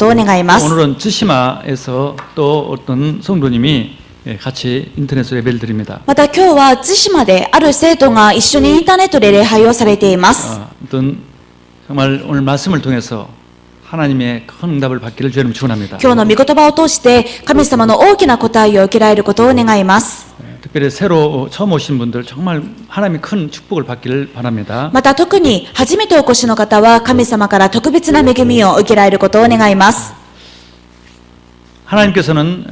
ことを願います。 오늘은 쯔시마에서 또 어떤 성도님이 같이 인터넷으로 예배를 드립니다. また今日は対馬である生徒が一緒にインターネットで礼拝をされています。 어떤 정말 오늘 말씀을 통해서 하나님의 큰 응답을 받기를 주님 축원합니다. 今日の御言葉を通して神様の大きな答えを受けられることを願います。 특별히 새로 처음 오신 분들 정말 하나님의 큰 축복을 받기를 바랍니다. また特に初めてお越しの方は神様から特別な恵みを受けられることを願います。 하나님께서는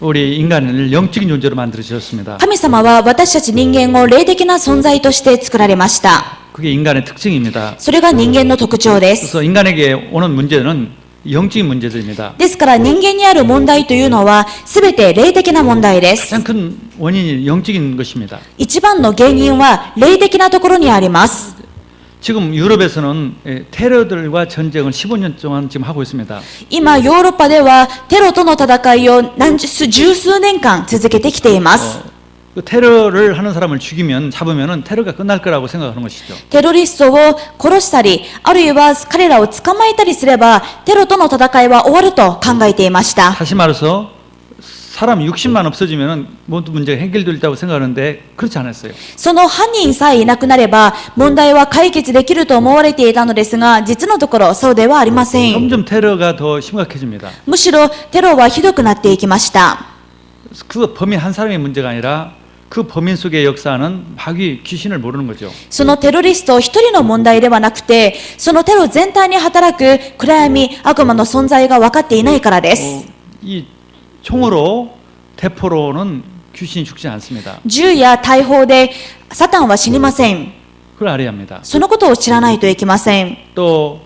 우리 인간을 영적인 존재로 만들어 주셨습니다. 神様は私たち人間を霊的な存在として作られました。 그게 인간의 특징입니다. それが人間の特徴です。 그래서 인간에게 오는 문제는 영적인 문제들입니다. ですから人間にある問題というのは全て霊的な問題です。 가장 큰 원인이 영적인 것입니다. 一番の原因は霊的なところにあります。 지금 유럽에서는 테러들과 전쟁을 15년 동안 지금 하고 있습니다. 今ヨーロッパではテロとの戦いを十数年間続けてきています。 그 테러를 하는 사람을 죽이면 잡으면은 테러가 끝날 거라고 생각하는 것이죠. テロリストを殺したり、あるいは彼らを捕まえたりすれば、テロとの戦いは終わると考えていました。 다시 말해서 사람 60만 없어지면은 모든 문제가 해결될다고 생각하는데 그렇지 않았어요. その犯人さえいなくなれば、問題は解決できると思われていたのですが、実のところそうではありません。 점점 테러가 더 심각해집니다. むしろテロはひどくなっていきました。 그 범인 한 사람의 문제가 아니라 그 범인 속의 역사는 마귀 귀신을 모르는 거죠. そのテロリスト一人の問題ではなくて、そのテロ全体に働く暗闇、悪魔の存在が分かっていないからです。 이 총으로 대포로는 귀신이 죽지 않습니다. 銃や大砲でサタンは死にません。 그걸 알아야 합니다. そのことを知らないといけません。 또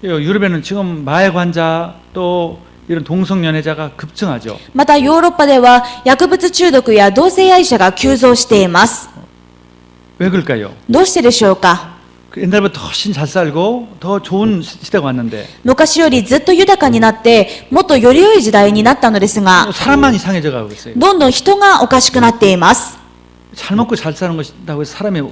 유럽에는 지금 마약 환자 또 이런 동성연애자가 급증하죠. またヨーロッパでは薬物中毒や同性愛者が急増しています。 왜 그럴까요? どうしてでしょうか。 옛날보다 훨씬 잘 살고 더 좋은 시대가 왔는데 昔よりずっと豊かになってもっとより良い時代になったのですが、 사람만 이상해져 가고 있어요. どんどん人がおかしくなっています。 잘 먹고 잘 사는 것이라고 해서 사람이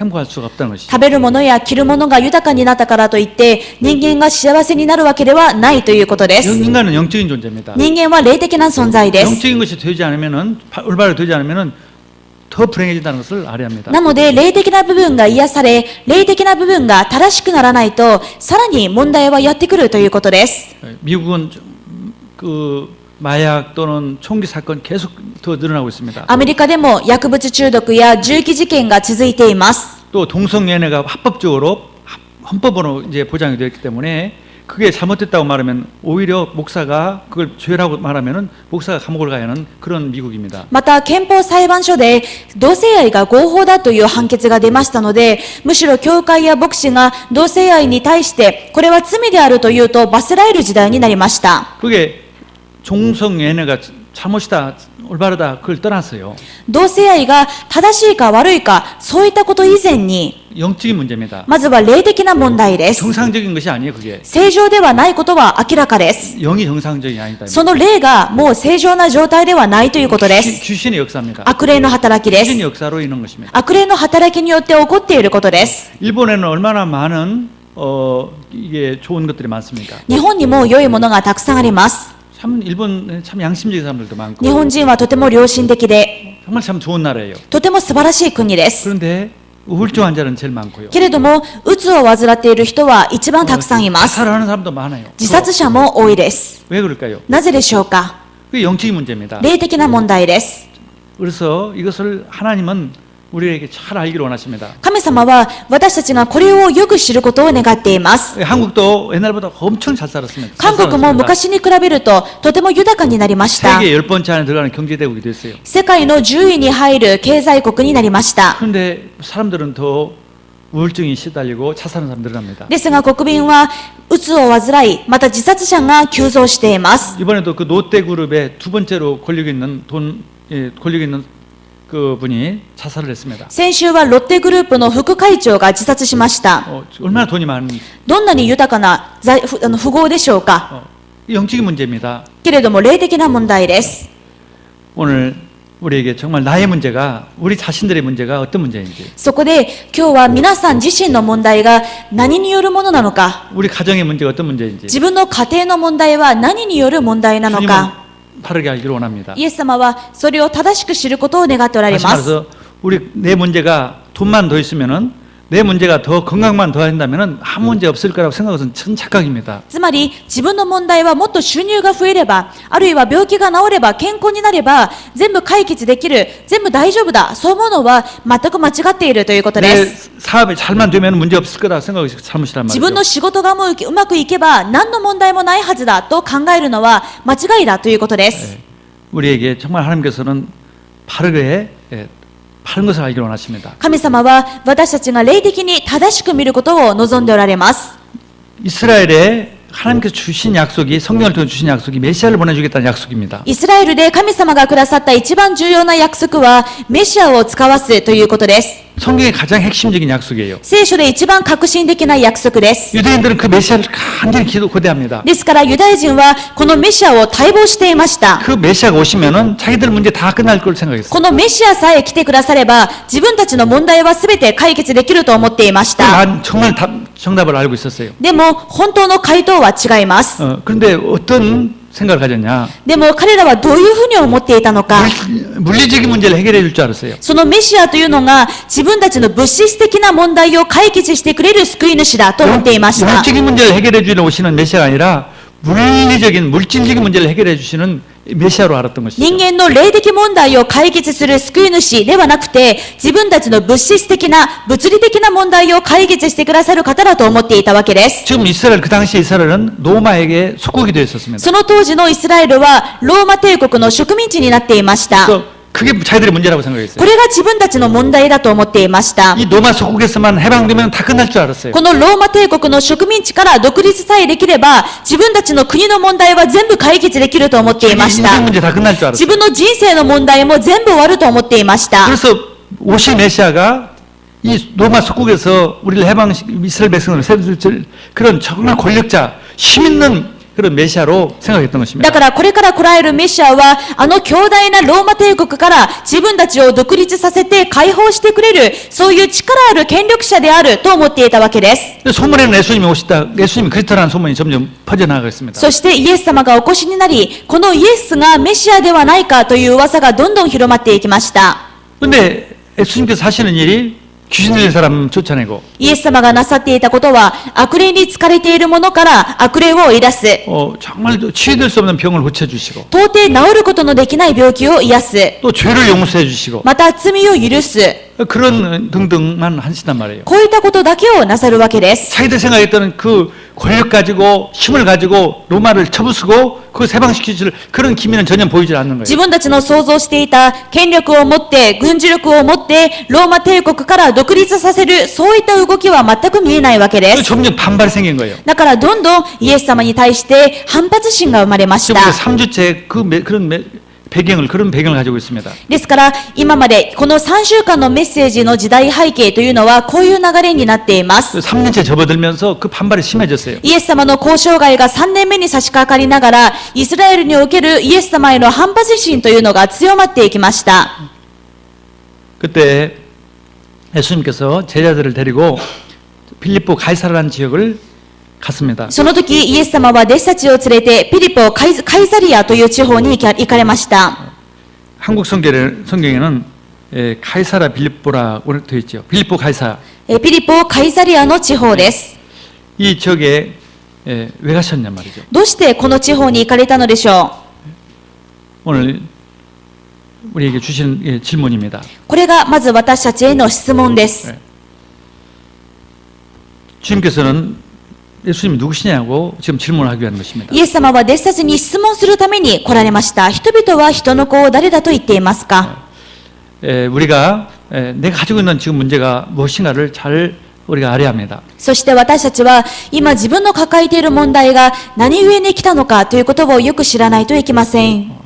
행복할 수가 없다는 것이죠. 食べるものや着るものが豊かになったからといって人間が幸せになるわけではないということです。 인간은 영적인 존재입니다. 人間は霊的な存在です。 영적인 것이 되지 않으면은 올바로 되지 않으면은 더 불행해진다는 것을 알아야 합니다. なので霊的な部分が癒され、霊的な部分が正しくならないとさらに問題はやってくるということです。 미국은 그 마약 또는 총기 사건 계속 더 늘어나고 있습니다. アメリカでも薬物中毒や銃器事件が続いています。 또 동성연애가 합법적으로 헌법으로 이제 보장이 되었기 때문에 그게 잘못됐다고 말하면 오히려 목사가 그걸 죄라고 말하면은 목사가 감옥을 가야 하는 그런 미국입니다. また憲法裁判所で同性愛が合法だという判決が出ましたので、むしろ教会や牧師が同性愛に対してこれは罪であるというと罰せられる時代になりました。 그게 종성연애가 잘못이다 올바르다 그걸 떠났어요. 同性愛が正しいか悪いかそういったこと以前に 영적인 문제입니다. まずは霊的な問題です。 정상적인 것이 아니에요, 그게. 正常ではないことは明らかです。 영이 정상적이 아니다. その霊がもう正常な状態ではないということです。 귀신의 역사입니다. 悪霊の働きで 귀신의 す。 역사로 있는 것입니다. 悪霊の働きによって起こっていることです。 일본에는 얼마나 많은 이게 좋은 것들이 많습니까? 日本にも良いものがたくさんあります。 참 일본 참 양심적인 사람들도 많고 日本人はとても良心的で、 정말 참 좋은 나라예요. とても素晴らしい国です。 그런데 우울증 환자는 제일 많고요. けれども、うつを患っている人は一番たくさんいます。 자살하는 사람도 많아요. 自殺者も多いです。 왜 그럴까요? なぜでしょうか。 그게 영적인 문제입니다. 霊的な問題です。 그래서 이것을 하나님은 우리에게 잘 알기를 원하십니다. 神様は私たちがこれをよく知ることを願っています。 한국도 옛날보다 엄청 잘 살았습니다. 韓国も昔に比べるととても豊かになりました。 세계 10번째 안에 들어가는 경제대국이 됐어요. 世界の10位に入る経済国になりました。 그런데 사람들은 더 우울증이 시달리고 자살하는 사람 늘어납니다. ですが国民はうつを患い、また自殺者が急増しています。 이번에도 그 롯데그룹의 두 번째로 권력 있는 권력 있는 그 분이 자살을 했습니다. 先週はロッテグループの副会長が自殺しました。 얼마나 돈이 많은 どんなに豊かな富豪でしょうか。 영적인 문제입니다. けれども霊的な問題です。 오늘 우리에게 정말 나의 문제가 우리 자신들의 문제가 어떤 문제인지 そこで今日は皆さん自身の問題が何によるものなのか、 우리 가정의 문제가 어떤 문제인지 自分の家庭の問題は何による問題なの 주님은 か、 바르게 알기를 원합니다. イエス様はそれを正しく知ることを願っておられ 다시 ます。 말해서 우리 내 문제가 돈만 더 있으면은 내 문제가 더 건강만 더 한다면은 아무 문제 없을 거라고 생각하는 것은 천 착각입니다. つまり自分の問題はもっと収入が増えれば、あるいは病気が治れば、健康になれば全部解決できる、全部大丈夫だ、そう思うのは全く間違っているということで 내 す。 사업이 잘만 되면 문제 없을 거라 생각이 잘못이란 自分 말이죠. の仕事がうまくいけば何の問題もないはずだと考えるのは間違いだということです。 우리에게 정말 하나님께서는 바르게 바른 것을 알기를 원하십니다. 神様は私たちが霊的に正しく見ることを望んでおられます。 이스라엘에 하나님께서 주신 약속이 성경을 통해 주신 약속이 메시아를 보내주겠다는 약속입니다. イスラエルで神様がくださった一番重要な約束はメシアを使わすということです。 성경의 가장 핵심적인 약속이에요. 聖書で一番革新的な約束です。 유대인들은 그 메시아를 간절히 고대합니다. ですからユダヤ人はこのメシアを待望していました。 그 메시아가 오시면은 자기들 문제 다 끝날 걸 생각했어요. このメシアさえ来てくだされば自分たちの問題は全て解決できると思っていました。 난 정말 정답을 알고 있었어요. でも本当の回答は違います。 그런데 어떤 생각을 가졌냐? でも彼らはどういうふうに思っていたのか。 물리적인 문제를 해결해 줄 줄 알았어요. そのメシアというのが自分たちの物質的な問題を解決してくれる救い主だと思っていました。 영적인 문제를 해결해 주러 오시는 메시아가 아니라 물리적인 물질적인 문제를 해결해 주시는 메시아로 알았던 것이죠. 人間の霊的問題を解決する救い主ではなくて、自分たちの物質的な物理的な問題を解決してくださる方だと思っていたわけです。 지금 이스라엘 그 당시 이스라엘은 로마에게 속국이 되어 있었습니다. その当時のイスラエルはローマ帝国の植民地になっていました。 그래서 그게 자기들의 문제라고 생각했어요. これが自分たちの問題だと思っていました。 이 로마 속국에서만 해방되면 다 끝날 줄 알았어요. このローマ帝国の植民地から独立さえできれば、自分たちの国の問題は全部解決できると思っていまし 인생 た。 문제 다 끝날 줄 알았어요. 自分の人生の問題も全部終わると思っていました。 그래서 오실 메시아가 이 로마 속국에서 우리를 이스라엘 백성을 세울 그런 정말 권력자, 힘 있는 그런 메시아로 생각했던 だ 것입니다. からこれから来られるメシアはあの強大なローマ帝国から自分たちを独立させて解放してくれるそういう力ある権力者であると思っていたわけです。 소문에는 예수님이 오시다, 예수님이 그리스도라는 소문이 점점 퍼져나가고 있습니다. そしてイエス様がお越しになり、このイエスがメシアではないかという噂がどんどん広まっていきました。 근데 예수님께서 하시는 일이 귀신 들린 사람 쫓아내고 イエス様がなさっていたことは悪霊に疲れている者から悪霊を追い出す。 정말 치유될 수 없는 병을 고쳐주시고 到底治ることのできない病気を癒す。 또 죄를 용서해 주시고 また罪を許す。 그런 등등만 하신단 말이에요. こういったことだけをなさるわけです。 자기들 생각했던 그 권력 가지고 힘을 가지고 로마를 쳐부수고 그 해방시키실 그런 기미는 전혀 보이지 않는 自 거예요. 分たちの想像していた権力を持って軍事力を持ってローマ帝国から独立させるそういった動きは全く見えないわけで 그 す。 점점 반발이 생긴 거예요. だからどんどんイエス様に対して反発心が生まれまし 지금 た。 3주째 그런 그런 배경을 가지고 있습니다. ですから今までこの3週間のメッセージの時代背景というのはこういう流れになっています。 3년째 접어들면서 그 반발이 심해졌어요. イエス様の交渉外が3年目に差し掛かりながらイスラエルにおけるイエス様への反発心というのが強まっていきました。 그때 예수님께서 제자들을 데리고 빌립보 가이사라라는 지역을 갔습니다. その時イエス様は弟子たちを連れてピリポカイサリアという地方に行かれました。 한국 성경에는 가이사라 빌립보라고 되어 있죠. 빌립보 가이사. ピリポカイサリアの地方です。 이 지역에 왜 가셨냔 말이죠. どうしてこの地方に行かれたのでしょ 오늘 우리에게 주신 질문입니다. う。これがまず私たちへの質問です。 주님께서는 예수님이 누구시냐고 지금 질문하기 위한 것입니다. イエス様は弟子たちに質問するために来られました。人々は人の子を誰だと言っていますか？ 우리가 내가 가지고 있는 지금 문제가 무엇인가를 잘 우리가 알아야 합니다. そして私たちは今自分の抱えている問題が何故に来たのかということをよく知らないといけません。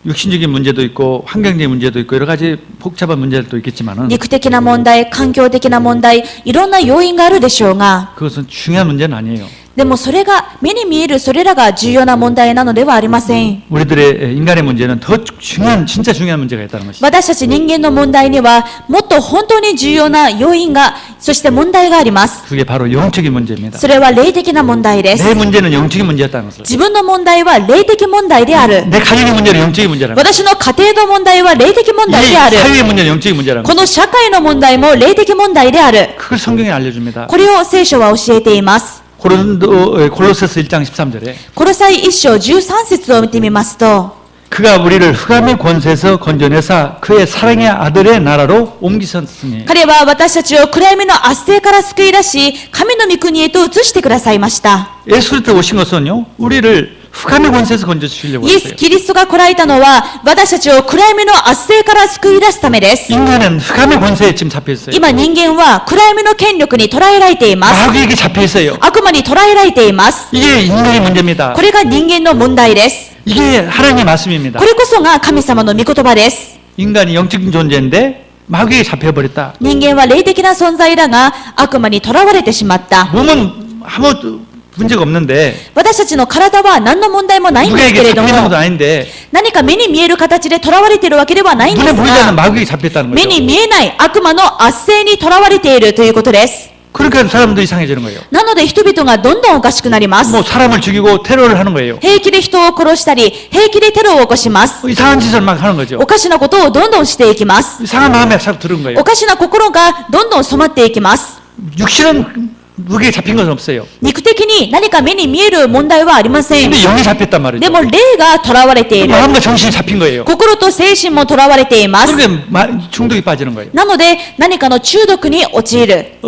육신적인 문제도 있고 환경적인 문제도 있고 여러 가지 복잡한 문제들도 있겠지만은 肉的な問題、環境的な問題、いろんな要因があるでしょうが、 그것은 중요한 문제는 아니에요. でもそれが、目に見えるそれらが重要な問題なのではありません。 우리들의 인간의 문제는 더 중요한, 진짜 중요한 문제가 있다는 것이죠. 私たち人間の問題には、もっと本当に重要な要因が、そして問題があります。 그게 바로 영적인 문제입니다. それは霊的な問題です。 내 문제는 영적인 문제였다는 것을. 自分の問題は霊的問題である。 내 가정의 문제는 영적인 문제라는 것. 私の家庭の問題は霊的問 이 題である。 사회의 문제는 영적인 문제라는 こ 것. の社会の問題も霊的問題である。 그걸 성경이 알려줍니다. これを聖書は教えています。 골로새서 1장 13절에 コロサイ1章13節を見てみますと、 그가 우리를 흑암의 권세에서 건져내사 그의 사랑의 아들의 나라로 옮기셨으니 彼は私たちを暗闇の圧政から救い出し、神の御国へと移してくださいました。 예수 그리스도 오신 것은요 우리를 흑암의 권세에서 건져주시려고 イエス・ 했어요. キリストが来られたのは、私たちを暗闇の圧政から救い出すためです。 인간은 흑암의 권세에 지금 잡혀 있어요. 今人間は暗闇の権力に捉えられています。 마귀에게 잡혀 있어요. 悪魔に捉えられています。 이게 인간의 문제입니다. これが人間の問題です。 이게 하나님의 말씀입니다. これこそが神様の御言葉です。 인간이 영적인 존재인데 마귀에게 잡혀버렸다. 人間は霊的な存在だが、悪魔に囚われてしまった。 몸은 아무 문제가 없는데 私たちの体は何の問題もないんですけ 누구에게 れど 잡히는 も、 것도 아닌데 何か目に見える形で囚われているわけではないんで 눈에 す 보이지 않는 が、 마귀에게 잡혔다는 目 거죠. に見えない悪魔の圧政に囚われているということです。 그러니까 사람도 이상해지는 거예요. なので人々がどんどんおかしくなります。 뭐 사람을 죽이고 테러를 하는 거예요. 平気で人を殺したり、平気でテロを起こします。 뭐 이상한 짓을 막 하는 거죠. おかしなことをどんどんしていきます。 이상한 마음에 자꾸 들은 거예요. おかしな心がどんどん染まっていきます。 육신은 무게에 잡힌 것은 없어요. 肉的に何か目に見える問題はありません。 근데 영이 잡혔단 で 말이죠. も霊が囚われている。 마음과 정신이 잡힌 거예요. 心と精神も囚われています。 그러니까 중독이 빠지는 거예요. なので何かの中毒に陥る。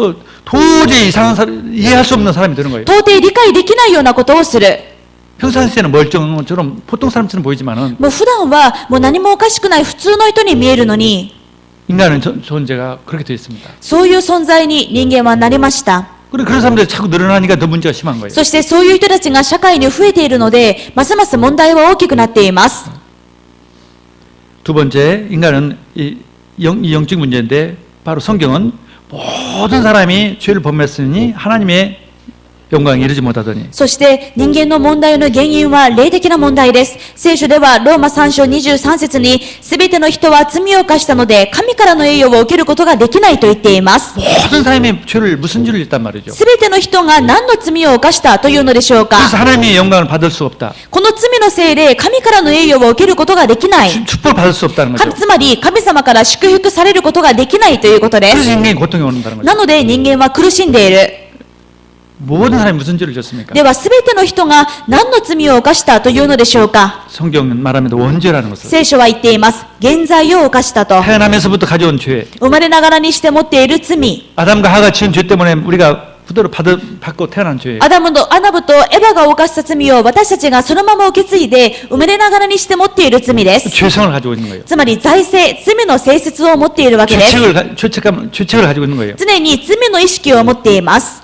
도저히 이상한 사람, 이해할 수 없는 사람이 되는 거예요. 到底理解できないようなことをする。 평상시에는 멀쩡한 것처럼 보통 사람처럼 보이지만은 もう普段はもう何もおかしくない普通の人に見えるのに、 인간은 존재가 그렇게 되어 있습니다. そういう存在に人間はなりました。 그런 사람들이 자꾸 늘어나니까 더 문제가 심한 거예요. そしてそういう人たちが社会に増えているので、ますます問題は大きくなっています。 두 번째, 인간은 이 영적 문제인데 바로 성경은 모든 사람이 죄를 범했으니 하나님의 영광에 이르지 못하더니 そして人間の問題の原因は霊的な問題です。聖書ではローマ3章23節に、すべての人は罪を犯したので神からの栄誉を受けることができないと言っています。 모든 사람이 죄를 무슨 죄를 짓단 말이죠. すべての人が何の罪を犯したというのでしょうか。 그래서 하나님의 영광을 받을 수 없다. この罪のせいで神からの栄誉を受けることができない。 축복을 받을 수 없다는 거죠. つまり神様から祝福されることができないということで 그래서 す。 인간이 고통이 온다는 거죠. なので人間は苦しんでいる。 모든 사람이 무슨 죄를 졌습니까? ではすべての人が何の罪を犯したというのでしょうか。 성경은 말합니다. 원죄라는 것을. 聖書は言っています。原罪を犯したと。 태어나면서부터 가져온 죄. 生まれながらにして持っている罪。 아담과 하가 지은 죄 때문에 우리가 그대로 받고 태어난 죄예요. アナブとエバが犯した罪を私たちがそのまま受け継いで生まれながらにして持っている罪です。 죄성을 가지고 있는 거예요. つまり罪性、罪の性質を持っているわけです。 죄책을 가지고 있는 거예요. 常に罪の意識を持っています。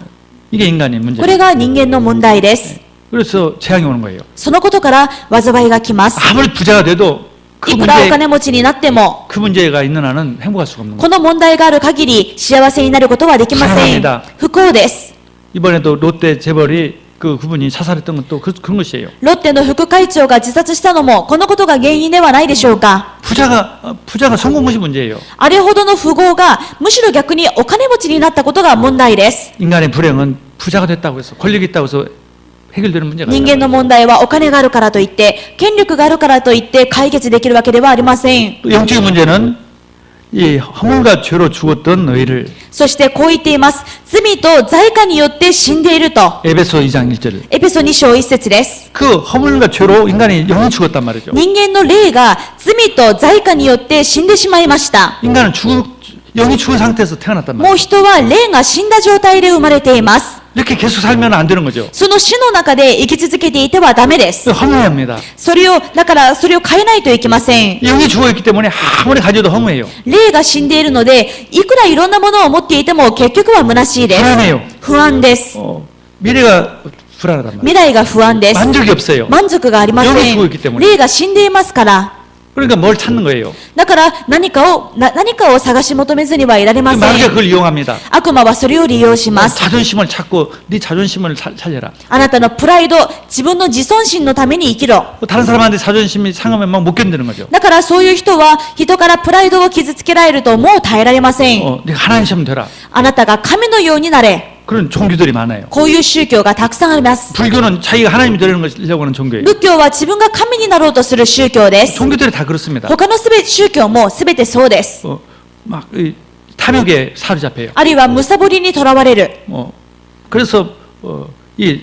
이게 인간의 こ 문제예요. れが人間の問題です。 그래서 재앙이 오는 거예요. そのことから災いが来ます。 아무리 부자가 돼도 いくらお金持ちになっても、 그 문제가 있는 한은 행복할 수가 없는 거예요. この問題がある限り幸せになることはできません。不幸です。 이번에도 롯데 재벌이 그분이 자살했던 것도 그런 것이에요. ロッテの副会長が自殺したのもこのことが原因ではないでしょうか。 부자가 성공한 것이 문제예요. あれほどの富豪がむしろ逆にお金持ちになったことが問題です。 인간의 불행은 부자가 됐다고 해서 권력이 있다고 해서 해결되는 문제가 人間の問題はお金があるからといって、権力があるからといって解決できるわけではありません。 또 영적인 문제는 이 허물과 죄로 죽었던 너희를 そしてこう言っています。罪と罪過によって死んでいると。 에베소 2장 1절 エペソ2章1節です。 그 허물과 죄로 인간이 영원히 죽었단 말이죠. 人間の霊が罪と罪過によって死んでしまいました。 인간은 영이 죽은 상태에서 태어났단 も 말이에요. う人は霊が死んだ状態で生まれています。 이렇게 계속 살면 안 되는 거죠. その死の中で生き続けていてはダメです。 허무해야 합니다. だからそれを変えないといけません。 영이 죽어있기 때문에 아무리 가져도 허무해요. 霊が死んでいるので、いくらいろんなものを持っていても結局は虚しいです。 불안해요. 不安です。 미래가 불안하단 말이에요. 未来が不安です。 만족이 없어요. 満足がありませ 영이 ん 죽어있기 때문에. 霊が死んでいますから。 그러니까 뭘 찾는 거예요. だから何かを探し求めずにはいられませ 마귀가 ん。 그걸 이용합니다. 悪魔はそれを利用します。 자존심을 찾고 네 자존심을 살려라. あなたのプライド、自分の自尊心のために生きろ。 다른 사람한테 자존심이 상하면 막 못 견디는 거죠. だからそういう人は人からプライドを傷つけられるともう耐えられません。 네가 하나님처럼 되라. あなたが神のようになれ。 그런 종교들이 많아요. こういう宗教がたくさんあります。 불교는 자기가 하나님이 되려고 하는 종교예요. 仏教は自分が神になろうとする宗教です。 종교들이 다 그렇습니다. 他の宗教もすべてそうです。 막 탐욕에 사로잡혀요. あるいはむさぼりにとらわれる。 그래서 이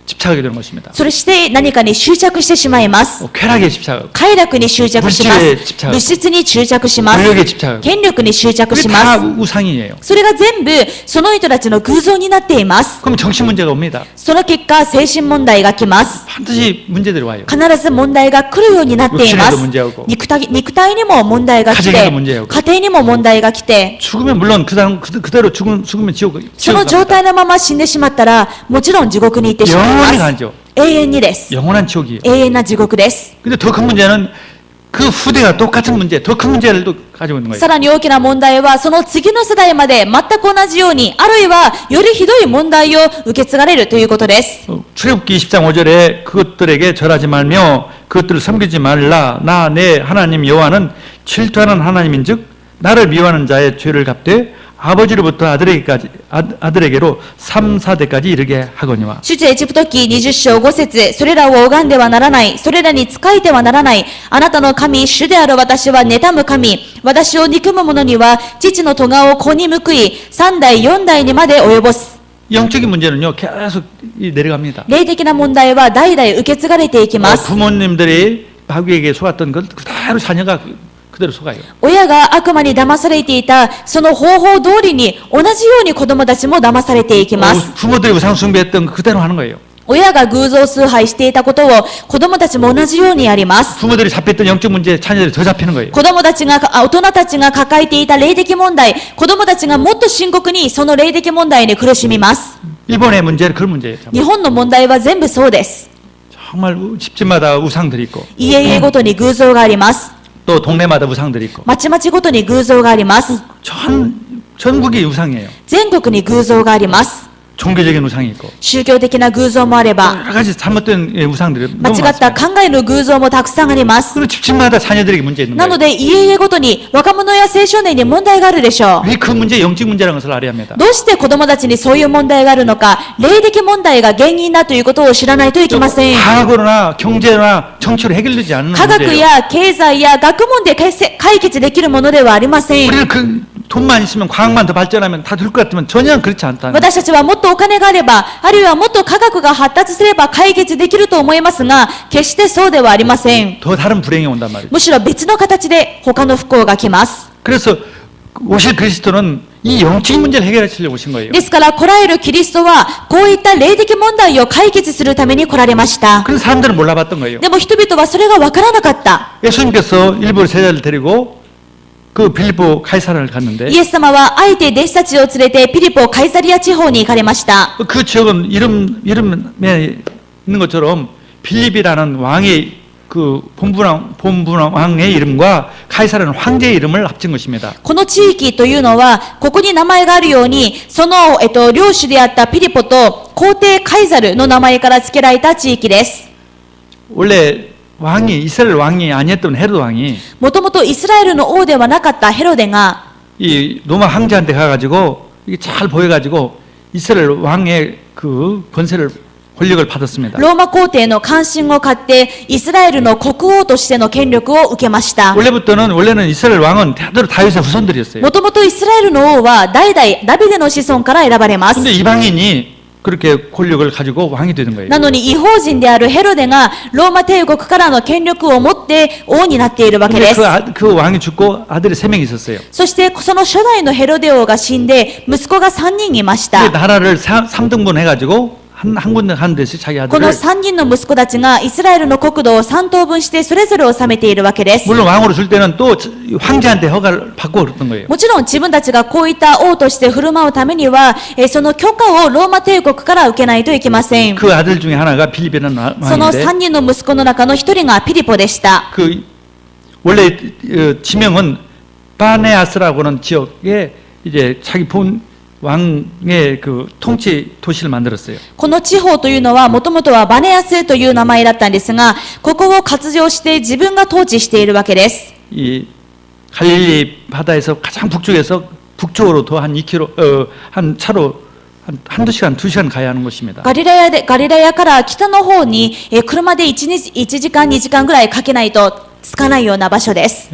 집착하게 되는 것입니다. そして何かに執着してしまいます。 쾌락에 집착하고 快楽に執着しま 물질에 す。 집착하고 物質に執着します。 권력에 집착하고 権力に執着 그게 し 다 ます。 우상이에요. それが全部その人たちの偶像になっています。 그럼 정신 문제가 옵니다. その結果、精神問題が来ます。 반드시 문제들이 와요. 必ず問題が来るようになっていま 육신에도 す。 문제오고 肉体にも問題が来 가정에도 て、 문제오고 家庭にも問題が来て、 죽으면 물론 그대로 죽으면 지옥 その状 갑니다. 態のまま死んでしまったら、もちろん地獄に行ってしまい 영원히 ます。 가죠. 永遠にです。 영원한 지옥이에요. 永遠な地獄です。 근데 더 큰 문제는 그 후대가 똑같은 문제, 더 큰 문제를 또 가지고 있는 거예요. さらに大きな問題は、その次の世代まで全く同じように、あるいはよりひどい問題を受け継がれるということです。 출애굽기 20장 5절에 그것들에게 절하지 말며 그것들을 섬기지 말라. 나 내 하나님 여호와는 질투하는 하나님인즉 나를 미워하는 자의 죄를 갚되 아버지로부터 아들에게로 3, 4대까지 이르게 하거니와. 出エジプト記20章5節それらを拝んではならない。それらに仕えてはならない。あなたの神、主である私は妬む神。私を憎む者には、父の咎を子に報い、3代、4代にまで及ぼす。 영적인 문제는요 계속 내려갑니다. 霊的な問題は代々受け継がれていきます。 부모님들이 마귀에게 속았던 것 그대로 자녀가 그대로 속아요. 親が悪魔に騙されていた、その方法通りに、同じように子供たちも騙されていきます。 부모들이 우상 숭배했던 거 그대로 하는 거예요. 親が偶像崇拝していたことを子供たちも同じようにやります。 부모들이 잡혔던 영적 문제 자녀들이 더 잡히는 거예요. 大人たちが抱えていた霊的問題、子供たちがもっと深刻にその霊的問題に苦しみます。 일본의 문제는 그런 문제예요. 日本の問題は全部そうです。 정말 집집마다 우상들이 있고 家々ごとに偶像があります。 또 동네마다 우상들이 있고 町々ごとに偶像があります。 전국이 우상이에요. 全国に偶像があります。 종교적인 우상이 있고 宗教的な偶像もあれば、 여러 가지 잘못된 우상들이 間 너무 違った 많습니다. 考えの偶像もたくさんあります。 그리고 집집마다 자녀들에게 문제 있는 な 거예요. ので家々ごとに若者や青少年に問題があるでしょう。 왜 그 문제 영적 문제라는 것을 알아야 합니다. どうして子供たちにそういう問題があるのか、霊的問題が原因だということを知らないといけません。 과학으로나 경제나 정치로 해결되지 않는 科学 문제예요. や経済や学問で解決できるものではありません。 우리는 그 돈만 있으면 과학만 더 발전하면 다 될 것 같으면 전혀 그렇지 않다. 私たちはもっとお金があれば、あるいはもっと科学が発達すれば解決できると思いますが、決してそうではありません。 더 다른 불행이 온단 말이죠. むしろ別の形で他の不幸が来ます。 그래서 오실 그리스도는 이 영적 문제를 해결하시려고 오신 거예요. ですから来られるキリストは、こういった霊的問題を解決するために来られました。 그래서 사람들은 몰라봤던 거예요. でも人々はそれがわからなかった。 예수님께서 일부 제자를 데리고 그 빌립보 카이사라를 갔는데 イエス様はあえて弟子たちを連れてピリポ・カイサリア地方に行かれました。 그 지역은 이름에 있는 것처럼 빌립이라는 왕의 그 본분왕 왕의 이름과 카이사라는 황제의 이름을 합친 것입니다. この地域というのは、ここに名前があるように、その、領主であったピリポと皇帝カイザルの名前から付けられた地域です。 원래 이스라엘 왕이 아니었던 헤롯 왕이 もともとイスラエルの王ではなかったヘロデが、 이 로마 황제한테 가가지고 이게 잘 보여가지고 이스라엘 왕의 그 권력을 받았습니다. ローマ皇帝の関心を買って、イスラエルの国王としての権力を受けました。원래는 이스라엘 왕은 대대로 다윗의 후손들이었어요. もともとイスラエルの王は代々ダビデの子孫から選ばれます。 근데 이방인이 그렇게 권력을 가지고 왕이 되는 거예요. なのに異邦人であるヘロデがローマ帝国からの権力を持って王になっているわけで 근데 す。 그 왕이 죽고 아들이 3명 있었어요. そしてその初代のヘロデ王が死んで息子が3人いまし 근데 た。 나라를 3등분 해가지고 한 군데 한 데씩 자기 この 아들을 3人の息子たちがイスラエルの国土を3等分してそれぞれ治めているわけです。 물론 왕으로 줄 때는 또 황제한테 허가를 받고 그랬던 거예요. もちろん自分たちがこういった王として振る舞うためには、その許可をローマ帝国から受けないといけません。 그 아들 중에 하나가 빌립이라는 その 왕인데 3人の息子の中の1人がピリポでした。 그 원래 지명은 바네아스라고는 지역에 이제 자기 본 왕의 그 통치 도시를 만들었어요. この地方というのはもともとはバネアスという名前だったんですが、ここを割譲して自分が統治しているわけです。 이 갈릴리 바다에서 가장 북쪽에서 북쪽으로 더 한 2km, 한 차로 한두 시간, 2시간 가야 하는 곳입니다. ガリラヤから北の方に車で1時間2時間ぐらいかけないと着かないような場所です。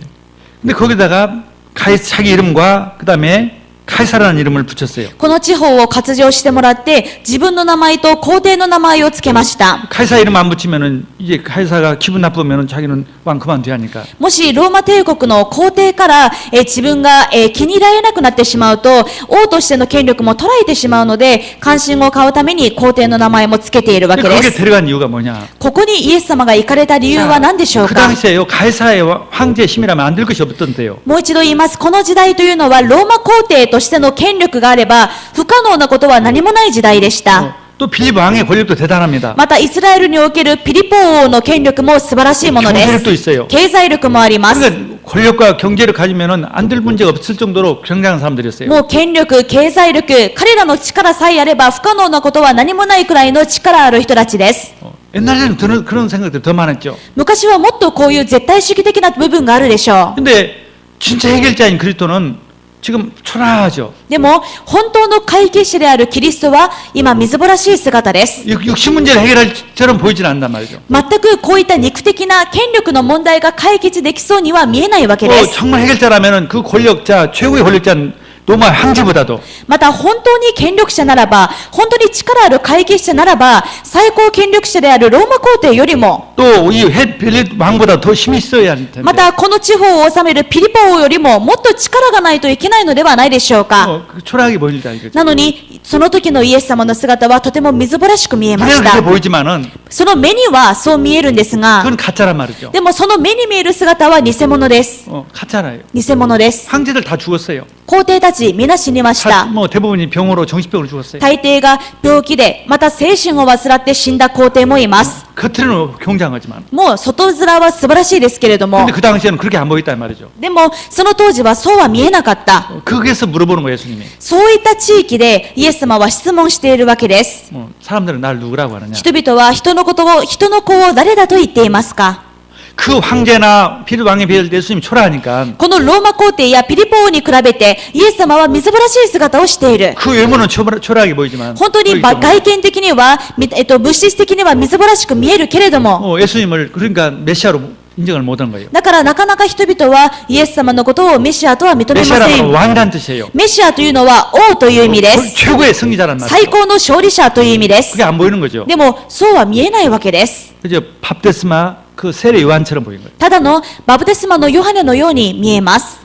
근데 거기다가 자기 이름과 그 다음에 카이사라는 이름을 붙였어요. この地方を割譲してもらって自分の名前と皇帝の名前をつけました。 카이사 이름 안 붙이면은 이제 카이사가 기분 나쁘면은 자기는 왕 그만둬야 하니까. もしローマ帝国の皇帝から自分が気に入られなくなってしまうと王としての権力も取られてしまうので関心を買うために皇帝の名前もつけているわけで 거기에 す。 데려간 이유가 뭐냐? ここにイエス様が行かれた理由は何でしょう 그 か。 당시에요 카이사의 황제의 힘이라면 안 될 것이 없던데요. もう一度言います。この時代というのはローマ皇帝としての権力があれば不可能なことは何もない時代でした。 또 빌립 왕의 권력도 대단합니다. またイスラエルにおけるピリポ王の権力も素晴らしいもので 경제력도 す。 있어요. 経済力もあります。 그러니까 권력과 경제를 가지면은 안 될 문제가 없을 정도로 굉장한 사람들이었어요. もう権力、経済力、彼らの力さえあれば不可能なことは何もないくらいの力ある人たちです。 옛날에는 그런 생각들이 더 많았죠. 昔はもっとこういう絶対主義的な部分があるでしょう。 근데 진짜 해결자인 그리스도는 지금 초라하죠. でも本当の解決者であるキリストは今みずぼらしい姿です。 육신 문제를 해결할처럼 보이지는 않단 말이죠. 全くこういった肉的な権力の問題が解決できそうには見えないわけです。 정말 해결자라면은 그 권력자 최고의 권력자는 로마 황제보다도 また本当に権力者ならば、本当に力ある解決者ならば、最高権力者であるローマ皇帝よりも、 또 이 빌립 왕보다 더 힘이 있어야 할 텐데. またこの地方を治めるピリポ王よりももっと力がないといけないのではないでしょうか。 초라하게 보인다 이거죠. なのにその時のイエス様の姿はとてもみずぼらしく見えまし 그냥 그렇게 た。 보이지만은 その目にはそう見えるんですが、 그건 가짜란 말이죠. でもその目に見える姿は偽物です。 가짜라요. 偽物です。 황제들 다 죽었어요. 皇帝たち皆死にまし 다 た。 뭐 대부분이 병으로 정신병으로 죽었어요. 大抵が病気で、また精神を患って死んだ皇帝もいます。 겉으로는 굉장하지만. もう外面は素晴らしいですけれども、 근데 그 당시에는 그렇게 안 보였단 말이죠. でもその当時はそうは見えなかった。 거기에서 물어보는 거예요, 예수님이. そういった地域でイエス様は質問しているわけです。 사람들은 날 누구라고 하느냐? 人々は人の子を誰だと言っていますか。 그 황제나 빌립 왕에 비할 때 예수님이 초라하니까 このローマ皇帝やピリポ王に比べてイエス様はみずぼらしい姿をしている。 그 외모는 초라하게 보이지만 本当に外見的には、物質的にはみずぼらしく見えるけれども、 예수님을 그러니까 메시아로 인정을 못한 거예요. だからなかなか人々はイエス様のことをメシアとは認めませ 메시아라는 ん。 왕이란 뜻이에요. メシアというのは王という意味です。 최고의 승리자란 最 말이에요. 高の勝利者という意味です。 그게 안 보이는 거죠. でもそうは見えないわけです。 그죠? 밥데스마 그 세례 요한처럼 보이는 거예요. ただのバプテスマのヨハネのように見えます。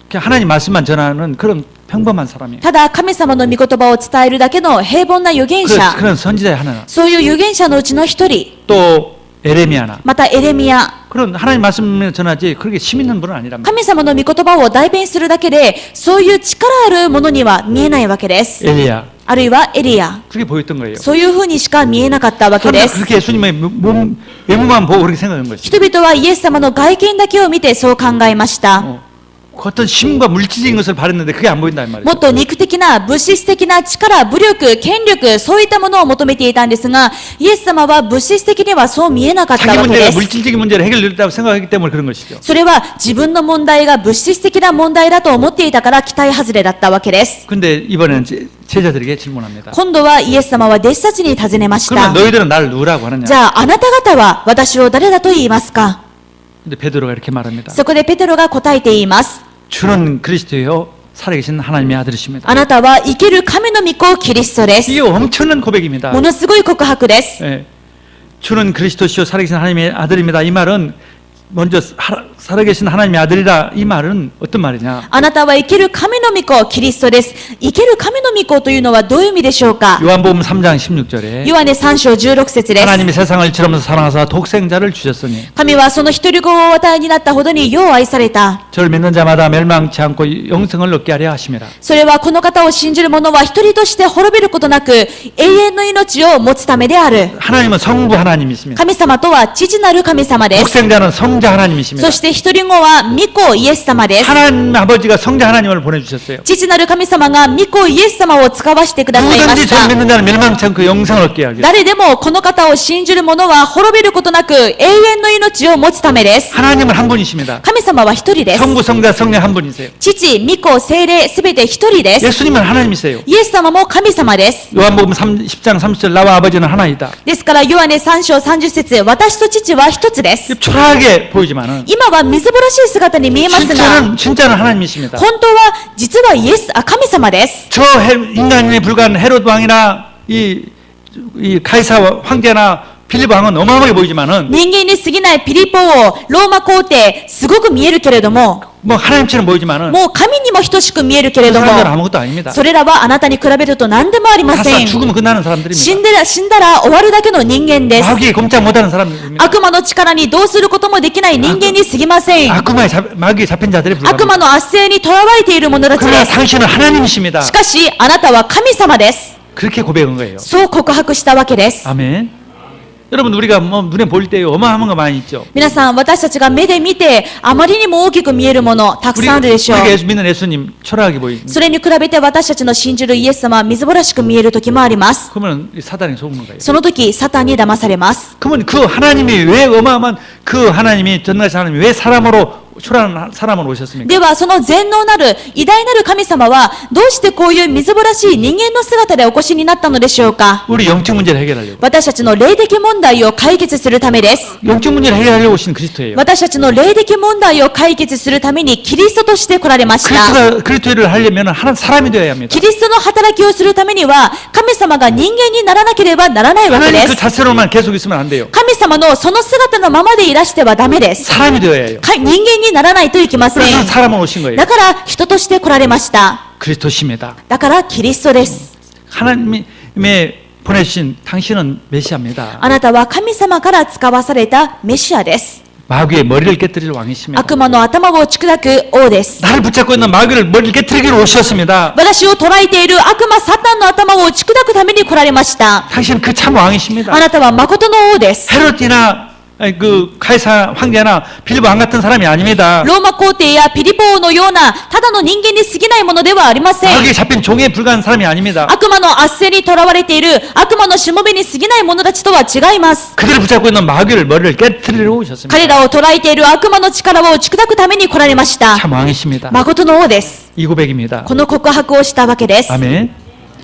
그냥 하나님 말씀만 전하는 그런 평범한 사람이에요. ただ神様の御言葉を伝えるだけの平凡な預言者、 그런 선지자의 하나. そういう預言者のうちの一人、 또 에레미야나 またエレミヤ、 그런 하나님 말씀을 전하지 그렇게 힘 있는 분은 아니란 말이에요. 神様の御言葉を代弁するだけでそういう力あるものには見えないわけです。 엘리야 あるいはエリア、 그렇게 보였던 거예요. そういうふうにしか見えなかったわけで 사람들 す。 그렇게 예수님의 외모만 보고 그렇게 생각한 것이죠. 人々はイエス様の外見だけを見てそう考えました。 그 어떤 힘과 물질적인 것을 바랬는데 그게 안 보인단 말이에요. もっと肉的な物質的な力、武力、権力、そういったものを求めていたんですが、イエス様は物質的にはそう見えなかった 자기 わけ 문제가 です。 물질적인 문제를 해결됐다고 생각하기 때문에 그런 것이죠. それは自分の問題が物質的な問題だと思っていたから期待外れだったわけです。 근데 이번에는 제자들에게 질문합니다. 今度はイエス様は弟子たちに尋ねまし 그러면 た。 너희들은 나를 누구라고 하느냐? じゃああなた方は私を誰だと言いますか。 근데 베드로가 이렇게 말합니다. そこでペテロが答えて言います。 주는 그리스도요 살아계신 하나님의 아들이십니다. あなたは生ける神の御子キリストです。 이게 엄청난 고백입니다. ものすごい告白です。 예. 주는 그리스도시요 살아계신 하나님의 아들입니다. 이 말은 먼저 살아계신 하나님의 아들이라 이 말은 어떤 말이냐? あなたは生ける神の御子キリストです。生ける神の御子というのはどういう意味でしょうか。 요한복음 3장 16절에 ヨハネ3章16節です。 하나님이 세상을 이처럼 사랑하사 독생자를 주셨으니 神はその一人子をお与えになったほどによう愛された。 저를 믿는 자마다 멸망치 않고 영생을 얻게 하려 하심이라. それはこの方を信じる者は一人として滅びることなく永遠の命を持つためである。 하나님은 성부 하나님이십니다. 神様とは父なる神様です。 독생자는 성부 성자 하나님이십니다. そして一人子は御子イエス様です。 하나님 아버지가 성자 하나님을 보내주셨어요. 父なる神様が御子イエス様を使わしてくださいま 누구든지 し 저를 た。 믿는 자는 멸망치 않고 영생을 얻게 하기 위해서. 誰でもこの方を信じる者は滅びることなく永遠の命を持つためです。 하나님은 한 분이십니다. 神様は一人です。 성부, 성자, 성령 한 분이세요. 父、御子、聖霊、すべて一人です。 예수님은 하나님이세요. イエス様も神様です。 요한복음 10장 30절 나와 아버지는 하나이다. ですから、ヨハネ3章30節、私と父は一つです。 초라하게 보이지만은 今はみずぼらしい姿に見えますが、 진짜는 하나님이십니다. 本当は実は神様です。 저 인간에 불과한 헤롯 왕이나 이 가이사 황제나 필립 왕은 어마어마하게 보이지만은 人間に過ぎないピリポ王、ローマ皇帝、すごく見えるけれども、 뭐 하나님처럼 보이지만은 もう神にも等しく見えるけれ 그 ども、 사람들은 아무것도 아닙니다. それらはあなたに比べると何でもありませ 가서 ん。 죽으면 끝나는 사람들입니다. 死んだら終わるだけの人間です。 마귀에 꼼짝 못하는 사람들입니다. 悪魔の力にどうすることもできない人間に過ぎません。 마귀에 잡힌 자들이 悪 불과합니다. 魔の圧政にとらわれている者たち 그러나 です。 당신은 하나님이십니다. しかし、あなたは神様です。 그렇게 고백한 거예요. そう告白したわけです。 아멘. 여러분 우리가 뭐 눈에 보일 때 어마어마한 거 많이 있죠. 皆さん、私たちが目で見て、あまりにも大きく見えるもの、たくさんあるでしょう。 우리가 믿는 예수님 초라하게 보입니다. それに比べて私たちの信じるイエス様はみずぼらしく見える時もあります。 그러면 사단이 속는 거예요. その時、サタンに騙されます。 그러면 그 하나님이 왜 어마어마한 그 하나님이 전능하신 하나님이 왜 사람으로 초라한 사람으로 오셨습니까? では、その全能なる、偉大なる神様は、どうしてこういうみずぼらしい人間の姿でお越しになったのでしょうか。 우리 영적 문제를 해결하려고. 私たちの霊的問題を解決するためです。 영적 문제를 해결하려고 오신 그리스도예요. 私たちの霊的問題を解決するためにキリストとして来られました。 그리스도를 하려면 하나님 사람이 되어야 합니다. キリストの働きをするためには、神様が人間にならなければならないわけ 하나님 で 그 す。 자체로만 계속 있으면 안 돼요. 神様のその姿のままでいらしてはダメです。 사람이 되어야 해요. 人間にならないといけませ 그래서 ん。 사람으로 오신 거예요. だから人として来られました。 그리스도십니다. だからキリストです。 하나님의 보내주신 당신은 메시아입니다. あなたは神様から使わされたメシアです。 마귀의 머리를 깨뜨릴 왕이십니다. 悪魔の頭を打ち砕く王です。 나를 붙잡고 있는 마귀를 머리를 깨뜨리기로 오셨습니다. 私を捉えている悪魔サタンの頭を打ち砕くために来られました。 당신은 그 참 왕이십니다. あなたは誠の王です。 헤롯이나 그 카이사 황제나 빌립 왕 같은 사람이 아닙니다. ローマ皇帝やピリポ王のようなただの人間に過ぎないものではありません。 마귀에 잡힌 종에 불과한 사람이 아닙니다. 悪魔の圧政にとらわれている悪魔のしもべに過ぎない者たちとは違います。 그들을 붙잡고 있는 마귀를 머리를 깨뜨리러 오셨습니다. 彼らを捉えている悪魔の力を打ち砕くために来られました。 참 왕이십니다. 誠の王です。 이 고백입니다. この告白をしたわけです。 아멘.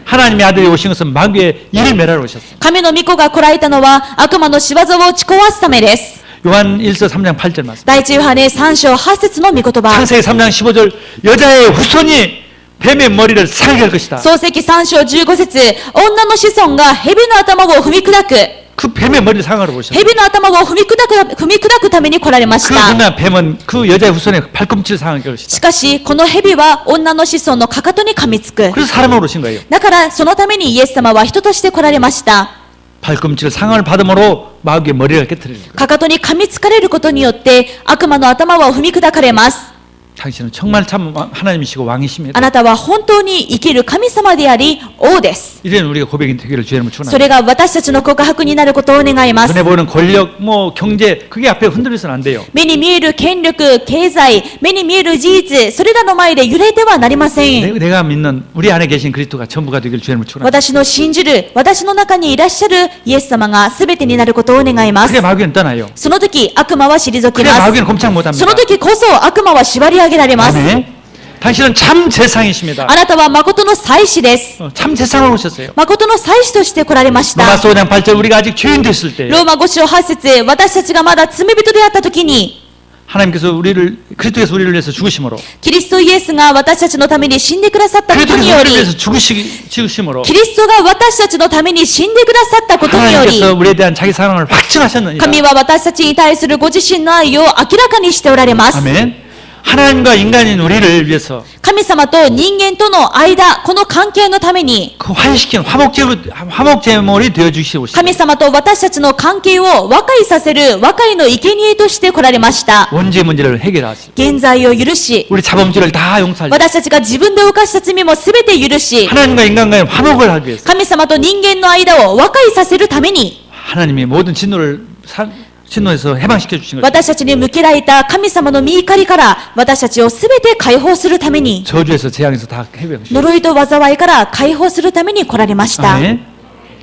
하나님의 아들이 오신 것은 마귀의 일을 멸하러 오셨습니다. 神の御子が来られたのは悪魔の仕業を打ち壊すためです。 요한 1서 3장 8절 말씀. 第一ヨハネ3章8節の御言葉。 창세기 3장 15절 여자의 후손이 뱀의 머리를 상하게 할 것이다. 創世記3章15節女の子孫が蛇の頭を踏み砕く。 그 뱀의 머리를 상하러 오셨다. 蛇の頭を踏み砕くために来られまし 그 た。 그날 뱀은 그 여자의 후손의 발꿈치를 상하게 할 것이다. しかし、この蛇は女の子孫のかかとに噛みつく。 그래서 사람으로 오신 거예요. だから、そのためにイエス様は人として来られました。 발꿈치를 상을 받음으로 마귀의 머리를 깨뜨리는 거예요. かかとに噛みつかれることによって、悪魔の頭は踏み砕かれます。 당신은 정말 참 하나님이시고 왕이십니다. あなたは本当に生きる神様であり、王です。 이런 우리가 고백이 되기를 주의 이름으로 そ 축원합니다. れが私たちの告白になることを願います。 눈에 보이는 권력, 뭐 경제, 그게 앞에 흔들려서는 안 돼요. 目に見える権力、経済、目に見える事実、それらの前で揺れてはなりません。 내가 믿는 우리 안에 계신 그리스도가 전부가 되기를 주의 이름으로 축원합니다. 私の信じる、私の中にいらっしゃるイエス様が全てになることを願います 그래 。 마귀는 떠나요. その時、悪魔は退き 그래 ます。 마귀는 꼼짝 못합니다. その時こそ悪魔は縛り上げられます。 아멘. 당신은 참 세상이십니다. あなたは誠の祭司です。 참 세상으로 오셨어요. 誠の祭司として来られました 로마서 5장 8절 우리가 아직 죄인 됐을 때 ローマ5章8節私たちがまだ罪人であった時に 하나님께서 그리스도께서 우리를 위해서 죽으심으로 キリストイエスが私たちのために死んでくださったことに 그리스도께서 よ 우리를 り 위해서 죽으심으로 キリストが私たちのために死んでくださったことにより 하나님께서 우리에 대한 자기 사랑을 확증하셨느니라. 神は私たちに対するご自身の愛を明らかにしておられます 아멘. 하나님과 인간인 우리를 위해서 神様と人間との間この関係のために 그 화해시키는 화목제물이 되어 주시고 神様と私たちの関係を和解させる和解の生贄として来られました 원죄 문제를 해결하시고 現在を許し 우리 자범죄를 다 용서하시고 私たちが自分で犯した罪も全て許し 하나님과 인간과의 화목을 하기 위해서 神様と人間の間を和解させるために 하나님이 모든 진노를 진노에서 해방시켜 주신 거죠. 私たちに向けられた神様の御怒りから私たちをすべて解放するために、 저주에서 재앙에서 다 해방시켜. 呪いと災いから解放するために来られました。 아멘.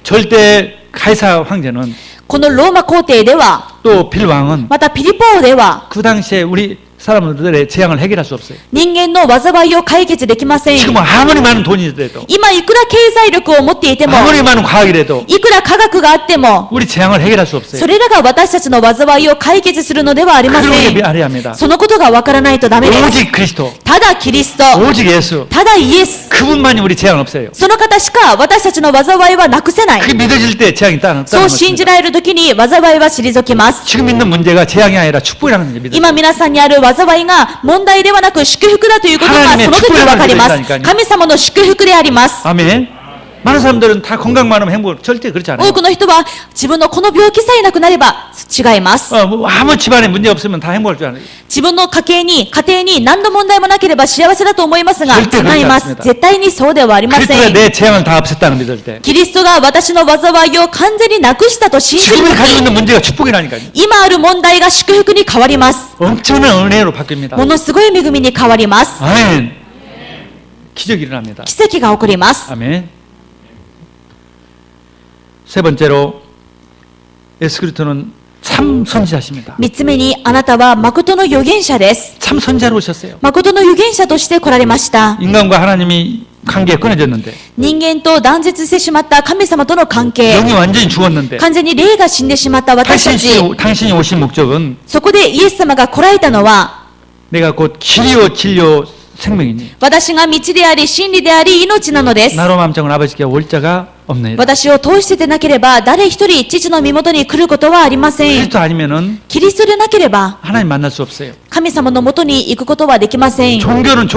절대 가이사 황제는 このローマ皇帝では、 또 빌 왕은 またピリポ王では、 그 당시에 우리 사람들의 재앙을 해결할 수 없어요. 人間の災いを解決できません。 지금 아무리 많은 돈이 돼도 今いくら経済力を持っていても、 아무리 많은 과학이라도 いくら科学があっても、 우리 재앙을 해결할 수 없어요. それらが私たちの災いを解決するのではありませ 그러게 ん。 알아야 합니다. そのことがわからないとダメです。 오직 그리스도, ただキリスト、 오직 예수. ただイエス。 그분만이 우리 재앙 없어요. その方しか私たちの災いはなくせない。 그게 믿어질 때 재앙이 따는 そう信じ 것입니다. られるときに災いは退きます。 지금 있는 문제가 재앙이 아니라 축복이라는 게 믿어요. 今皆さんにある災いが問題ではなく祝福だということがその時わかります。神様の祝福であります。 아멘. 많은 사람들은 다 건강 많으면 행복. 절대 그렇지 않아요. 多くの人は自分のこの病気さえなくなれば違います。 뭐 아무 집안에 문제 없으면 다 행복할 줄 알아요. 自分の家庭に何の問題もなければ幸せだと思いますが、絶対違います。絶対にそうではありませ 그리스도가 ん。 내 재앙을 다 없앴다는 믿을 때 キリストが私の災いを完全になくしたと信じる 지금 と 가지고 き、 있는 문제가 축복이라니까요. 今ある問題が祝福に変わります。 엄청난 은혜로 바뀝니다. ものすごい恵みに変わります。 아멘. 기적이 일어납니다. 奇跡が起こります。 아멘. 세 번째로 예수 그리스도는 참 선지자십니다. 三つ目に、あなたは誠の預言者です。 참 선지자로 오셨어요. 誠の預言者として来られました。 인간과 하나님이 관계가 끊어졌는데 人間と断絶してしまった神様との関係、 영이 완전히 죽었는데 完全に霊が死んでしまった私たち。 당신이 오신 목적은 そこでイエス様が来られたのは、 내가 곧 길이요 진리요 생명이니 私が道であり、真理であり、命なのです。 나로 맘정은 아버지께 올 자가 없나이다. 私を通してでなければ、誰一人父の身元に来ることはありません。 그리스도 아니면은 キリストでなければ、 하나님 만날 수 없어요. 神様の元に行くことはできません。 종교는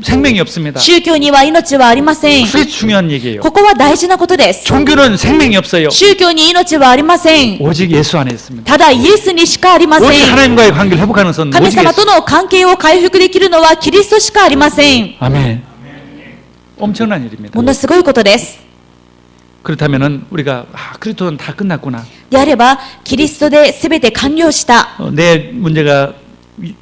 생명이 없습니다. 宗教には命はありません。 그게 중요한 얘기예요. ここは大事なことです。 종교는 생명이 없어요. 宗教に命はありません。 오직 예수 안에 있습니다. ただイエスにしかありませ 오직 ん。 하나님과의 관계를 회복하는 것은 神 오직 様 예수. との関係を回復できるのはキリストしかありません。 아멘. 엄청난 일입니다. ものすごいことです。 그렇다면은 우리가 그리스도는 다 끝났구나. であれば、キリストで全て完了した。 내 문제가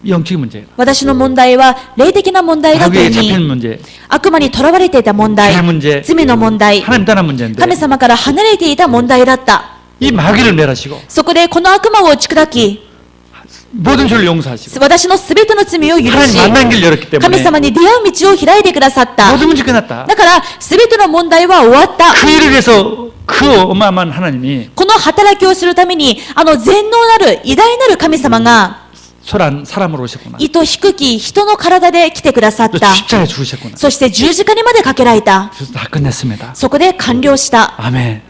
영적인 문제예요. 私の問題は霊的な問題だという 마귀에 に、 잡힌 문제, 悪魔に囚われていた問題 죄 、 문제, 罪の問題、 하나님 떠난 문제인데 神様から離れていた問題だった。 이 마귀를 멸하시고 そこでこの悪魔を打ち砕き、 모든 죄를 용서하시고 私のすべての罪を許 하나님 し、 만난 길 열었기 神 때문에 様に出会う道を開いてくださった。 모든 문제 끝났다. だから、すべての問題は終わった。 그 일을 위해서 그 어마어마한 하나님이 この働きをするために、全能なる偉大なる神様が、 소란 사람으로 오셨구나. 糸低き人の体で来てくださっ 또 た。 십자가에 죽으셨구나. そして十字架にまでかけられた。 그래서 다 끝냈습니다. そこで完了した。 아멘.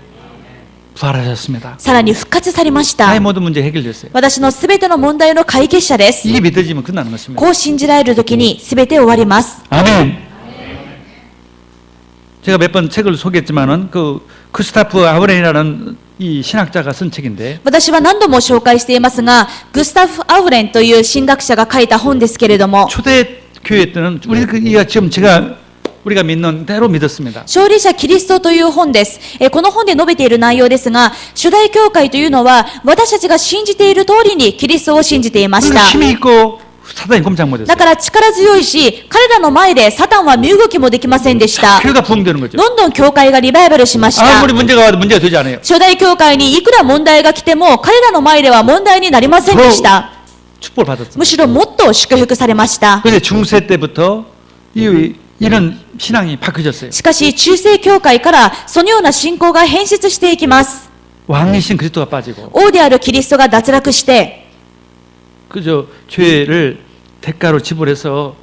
부활하셨습니다. さらに復活されました。 나의 모든 문제 해결됐어요. 私のすべての問題の解決者です。 이게 믿어지면 끝나는 것입니다. こう信じられるときにすべて終わります。 아멘. 제가 몇 번 책을 소개했지만은 그 크스타프 아브렌이라는 이 신학자가 쓴 책인데 私は何度も紹介していますが、グスタフ・アウレンという神学者が書いた本ですけれども、 초대 교회 때는 우리가 지금 우리가 믿는 대로 믿었습니다. 勝利者キリストという本です。この本で述べている内容ですが、初代教会というのは私たちが信じている通りにキリストを信じていまし 그러니까 た。 힘이 있고 사단이 꼼짝 못했어요. だから力強いし、彼らの前でサタンは身動きもできませんでした。 교회가 부흥되는 거죠. どんどん教会がリバイバルしました。 아무리 문제가 와도 문제가 되지 않아요. 初代教会にいくら問題が来ても、彼らの前では問題になりませんでした。 축복을 받았습니다. むしろもっと祝福されました。 그런데 중세 때부터 이런 신앙이 바뀌어졌어요. しかし、中世教会からそのような信仰が変質していきます。 왕이신 그리스도가 빠지고 王であるキリストが脱落して、 그저 죄를 대가로 지불해서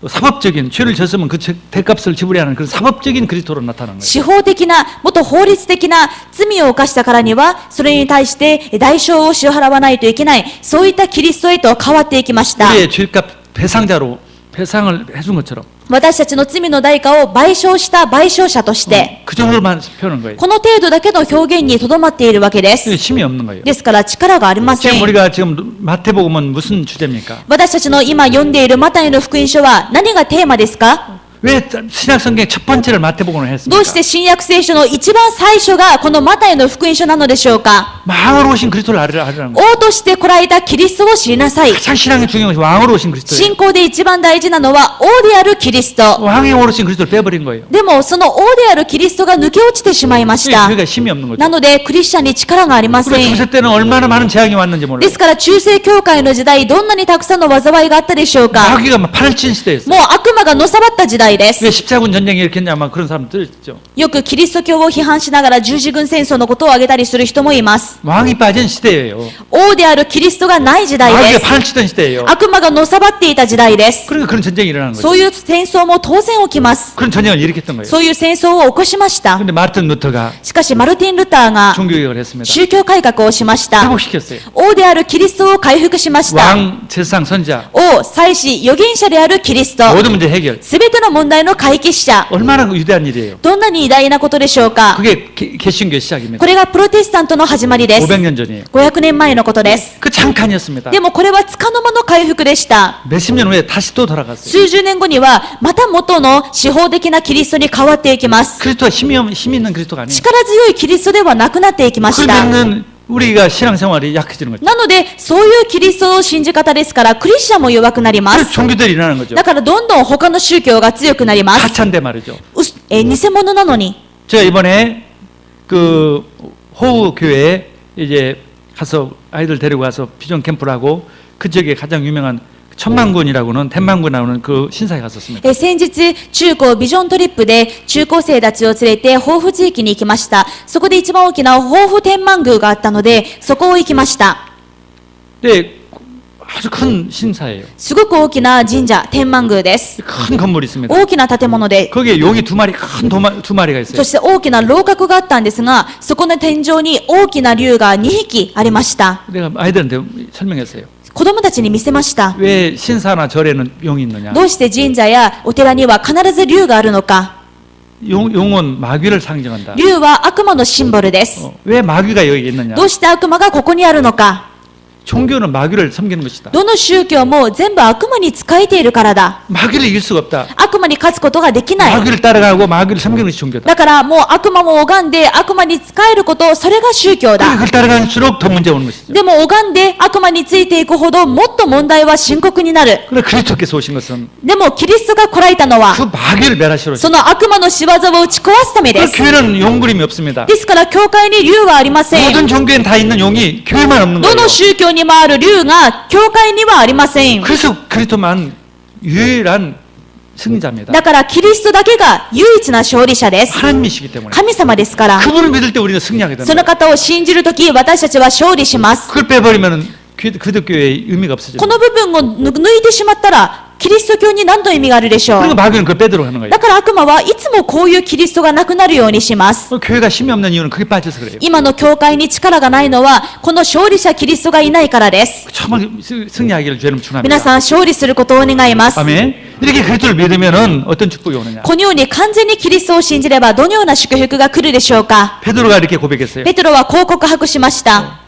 사법적인 죄를 졌으면 그 대값을 지불해야 하는 그런 사법적인 그리스도로 나타나는 거예요. 司法的な、もっと法律的な罪を犯したからには、それに対して代償を支払わないといけない、そういったキリストへと変わっていきました。 우리의 죄값 배상자로 배상을 해준 것처럼 私たちの罪の代価を賠償した賠償者として、 그 정도로만 표현한 거예요. この程度だけの表現にとどまっているわけで 그게 す。 힘이 없는 거예요. ですから力がありませ 지금 ん。 우리가 지금 마태복음은 무슨 주제입니까? 私たちの今読んでいるマタイの福音書は何がテーマですか？ 왜 신약 성경 첫 번째를 마태복음을 ど 했습니까? うして新約聖書の一番最初がこのマタイの福音書なのでしょうか。 왕으로 오신 그리스도를 알으라는 거예요. 王として来られたキリストを知りなさい。 가장 신앙이 중요한 것이 왕으로 오신 그리스도예요. 信仰で一番大事なのは王であるキリスト。 왕이 오신 그리스도를 빼버린 거예요. でもその王であるキリストが抜け落ちてしまいました。 그러니까 힘이 없는 거죠. なのでクリスチャンに力がありませ 그리고 ん。 중세 때는 얼마나 많은 재앙이 왔는지 몰라요. ですから中世教会の時代どんなにたくさんの災いがあったでしょうか。 마귀가 막 판을 친 시대였어요. もう悪魔がのさばった時代です。 왜 십자군 전쟁이 일으켰냐면 그런 사람들 있죠. よくキリスト教を批判しながら十字軍戦争のことを挙げたりする人もいます。 왕이 빠진 시대예요. 王であるキリストがない時代で 마귀가 す。 판을 치던 시대예요. 悪魔がのさばっていた時代です。 그러니까 그런 전쟁이 일어나는 거죠. そういう戦争も当然起きます。 그런 전쟁을 일으켰던 거예요. そういう戦争を起こしました。 근데 마르틴 루터가 しかしマルティン・ルターが 종교개혁을 했습니다. 宗教改革をしました。 회복시켰어요. 王であるキリストを回復しました。 왕, 제사장, 선지자 王、祭司、預言者であるキリスト。 모든 문제 해결. すべての問題の解決者。 얼마나 위대한 일이에요. どんなに偉大なことでしょうか。 그게 개신교 시작입니다. これがプロテスタントの始まりです。 500년 전이에요. 500年前のことです。 그 잠깐이었습니다. でもこれは束の間の回復でした。 몇십 년 후에 다시 또 돌아갔어요. 数十年後にはまた元の司法的なキリストに変わっていきます。 그리스도가 힘 있는 그리스도가 아니에요. 力強いキリストではなくなっていきまし 그 た。 믿는 우리가 신앙생활이 약해지는 거죠. なので、そういうキリストの信じ方ですから、クリスチャンも弱くなりま 그래서 す。 종교들이 일어나는 거죠. だからどんどん他の宗教が強くなります。 가짜인데 말이죠. 偽物なのに。 제가 이번에 그 호우 교회에 이제 가서 아이들 데리고 가서 비전 캠프를 하고 그 지역에 가장 유명한 천만군이라고는天満군이라고는 그 신사에 갔었습니다. 先日、中高ビジョントリップで中高生たちを連れて豊富地域に行きました。そこで一番大きな豊富天満宮があったので、そこを行きました。 네, 아주 큰 신사예요. すごく大きな神社、天満宮です。 큰 건물이 있습니다. 大きな建物で、 거기에 용이 두 마리, 큰 두 마리가 있어요. そして大きな楼閣があったんですが、そこの天井に大きな竜が2匹ありました。 내가 아이들한테 설명했어요. 子供たちに見せました。 왜 신사나 절에는 용이 있느냐? どうして神社やお寺には必ず竜があるのか。 용은 마귀를 상징한다. 竜は悪魔のシンボルです。 왜 마귀가 여기 있느냐? どうして悪魔がここにあるのか。 종교는 마귀를 섬기는 것이다. どの宗教も全部悪魔に仕えているからだ。 마귀를 이길 수가 없다. 悪魔に勝つことができない。 마귀를 따라가고 마귀를 섬기는 것이 종교다. だからもう悪魔も拝んで悪魔に仕えること、それが宗教だ。 그걸 따라갈수록 더 문제 오는 것이죠. でも拝んで悪魔についていくほどもっと問題は深刻になる。 그래 그리스도께서 오신 것은 でもキリストが来られたのは 그 마귀를 멸하시러 その悪魔の仕業を打ち壊すためで 그 す。 교회는 용그림이 없습니다. ですから教会に竜はありません。 모든 종교엔 다 있는 용이 교회만 없는 ど 거예요. の宗教にもある竜が教会にはありません。 그래서 그리스도만 유일한 승리자입니다. だからキリストだけが唯一な勝利者です。 하나님이시기 때문에 神様ですから。 그분을 믿을 때 우리는 승리하게 そ 됩니다. の方を信じるとき私たちは勝利します。 그걸 빼버리면 기독교의 의미가 こ 없어집니다. の部分を抜いてしまったらキリスト教に何の意味があるでしょう。 그리고 마귀는 그걸 빼도록 하는 거예요. だから悪魔はいつもこういうキリストがなくなるようにします。 교회가 힘이 없는 이유는 그게 빠져서 그래요. 今の教会に力がないのはこの勝利者キリストがいないからです。 정말 승리하기를 주님 皆 축원합니다. さん勝利することを願います。 아멘. 이렇게 그리스도를 믿으면은 어떤 축복이 오느냐? このように完全にキリストを信じればどのような祝福が来るでしょうか。 베드로가 이렇게 고백했어요. ペトロはこう告白しました。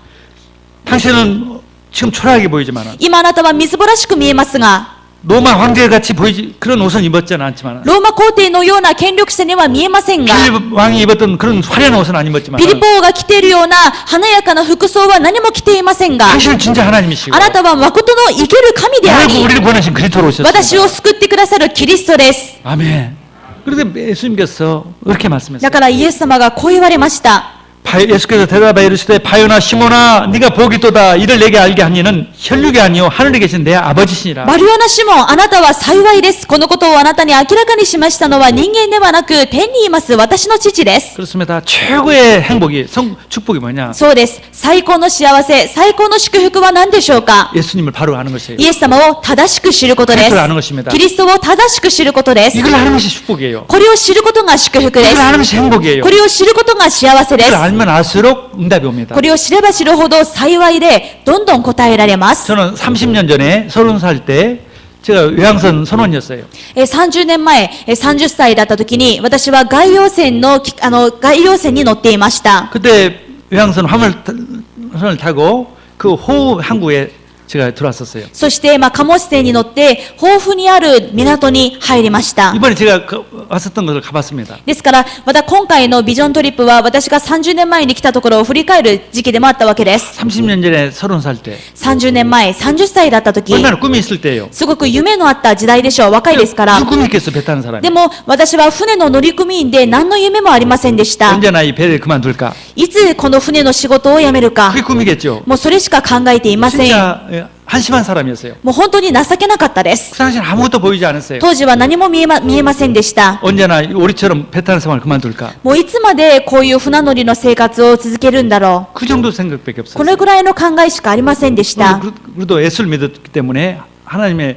당신은 지금 초라하게 보이지만 今あなたはみずぼらしく見えますが、 로마 황제같이 보이지 그런 옷은 입었지는 않지만 ローマ皇帝のような権力者には見えませんが、 필립 왕이 입었던 그런 화려한 옷은 안 입었지만 ピリポ王が着ているような華やかな服装は何も着ていませんが、 당신은 진짜 하나님이시고 あなたは誠の生ける神であ 그리고 り、 우리를 보내신 그리스도로 私を 오셨습니다. 救ってくださるキリストです。 아멘. 그런데 예수님께서 이렇게 말씀했어요. だからイエス様がこう言われました。 예수께서 대답하여 이르시되 바요나 시몬아 네가 복이 또다 이를 내게 알게 하니는 혈육이 아니요 하늘에 계신 내 아버지시니라. バルヨナシモン、あなたは幸いです。このことをあなたに明らかにしましたのは人間ではなく、天にいます私の父です。 그렇습니다. 최고의 행복이 축복이 뭐냐? そうです。最高の幸せ、最高の祝福は何でしょうか。 예수님을 바로 아는 것이에요. イエス様を正しく知ることです 그리스도를 아는 것입니다. キリストを正しく知ることです 이걸 아는 것이 축복이에요. これを知ることが祝福で 이걸 す 아는 것이 행복이에요. これを知ることが幸せで 이걸 す 알면 알수록 응답이 옵니다. これを知れば知るほど幸いでどんどん答えられます 저는 30년 전에 30살 때 제가 외항선 선원이었어요. 30年前30歳だった時に私は外洋船の外洋船に乗っていました 그때 외항선 화물선을 타고 그 호우 항구에 제가 들어왔었어요. そして、貨物船に乗って豊富にある港に入りました。 이번에 제가 왔었던 곳을 가봤습니다. ですから、また今回のビジョントリップは私が30年前に来たところを振り返る時期でもあったわけです。 30년 전에 30살 때 30年前、30歳だった時、 얼마나 꿈이 있을 때예요. すごく夢のあった時代でしょう。若いですから。 무슨 꿈이 있겠어, 배 타는 사람이. でも私は船の乗組員で何の夢もありませんでした。 언제나 이 배를 그만둘까? いつこの船の仕事を辞めるか、 그게 꿈이겠죠. もうそれしか考えていません。 진짜 한심한 사람이었어요. もう本当に情けなかったです。 그 당시엔 아무것도 보이지 않았어요. 当時は何も見えませんでした。 언제나 우리처럼 배 타는 생활을 그만둘까? もういつまでこういう船乗りの生活を続けるんだろ 그 정도 생각밖에 う。 없어요. これぐらいの考えしかありませんでした。 그래도 예수를 믿었기 때문에 하나님의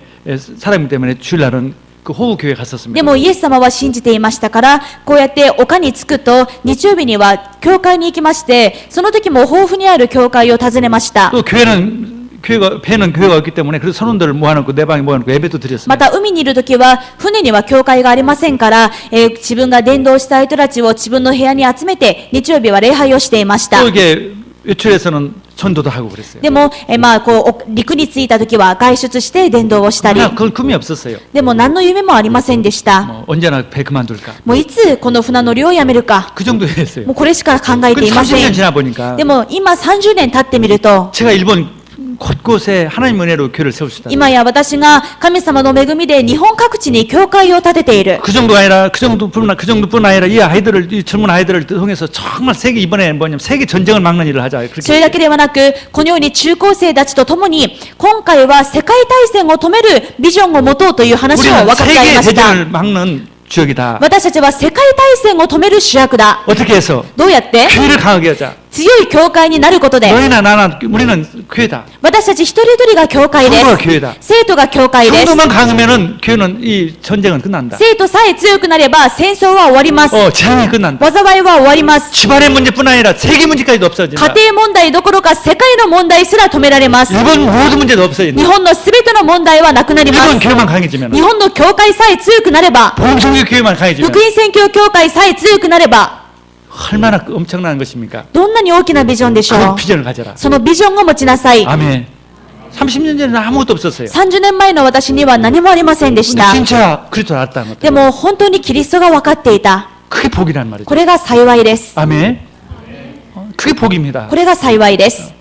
사랑이기 때문에 주일날은 그 호우교회 で 갔었습니다. もイエス様は信じていましたから、こうやって丘に着くと日曜日には教会に行きまして、その時も豊富にある教会を訪ねました。 또 배는 교회가 없기 때문에 그래서 선원들을 모아놓고 내 방에 모아놓고 예배도 ま 드렸습니다. た海にいる時は船には教会がありませんから、自分が伝道したい人たちを自分の部屋に集めて日曜日は礼拝をしていました。 또 이게 외출해서는 전도도 하고 그랬어요. でも、陸に着いた時は外出して伝道をしたり、 그러나 그건 꿈이 없었어요. でも何の夢もありませんでした。 언제나 배 그만둘까? もういつこの船乗りをやめるか、 그 정도였어요. もうこれしか考えて 그 いませ 30년 ん。 지나 보니까 でも今30年経ってみると、 제가 일본 곳곳에 하나님 은혜로 교회를 세우시다. 今や私が神様の恵みで日本各地に教会を建てている。 그 정도가 아니라 그 정도뿐 아니라 이 젊은 아이들을 통해서 정말 이번에 뭐냐면 세계 전쟁을 막는 일을 하자. それだけではなく、このように中高生たちと共に今回は世界大戦を止めるビジョンを持とうという話を 우리는 分かち合い 세계 ました。 대전을 막는 주역이다. 私たちは世界大戦を止める主役だ。 어떻게 해서 どうやって？ 교회를 강하게 하자. 強い教会になることで、 너희나 나나 우리는 교회다. 私たち一人一人が教会で 성도가 す。 교회다. 生徒が教会です。 정도만 강하면은 교회는 이 전쟁은 끝난다. 生徒さえ強くなれば戦争は終わります。 재앙이 끝난다. 災いは終わります。 집안의 문제뿐 아니라 세계 문제까지도 없어진다. 家庭問題どころか世界の問題すら止められます。 일본 모든 문제도 日 없어진다. 本のすべての問題はなくなりま 일본 す。 교회만 강해지면 日本の教会さえ強くなれば、 보험성교 교회만 강해지면 福音宣教教会さえ強くなれば、 얼마나 엄청난 것입니까? どんなに大きなビジョンでしょ 그 う。 비전을 가져라. そのビジョンを持ちなさい。 아멘. 30년 전에는 아무것도 없었어요. 30年前の私には何もありませんでし 근데 た。 진짜 그리스도를 알았다는 것. でも本当にキリストが分かっていた。 그게 복이란 말이죠. これが幸いです。 아멘. 그게 복입니다. これが幸いです。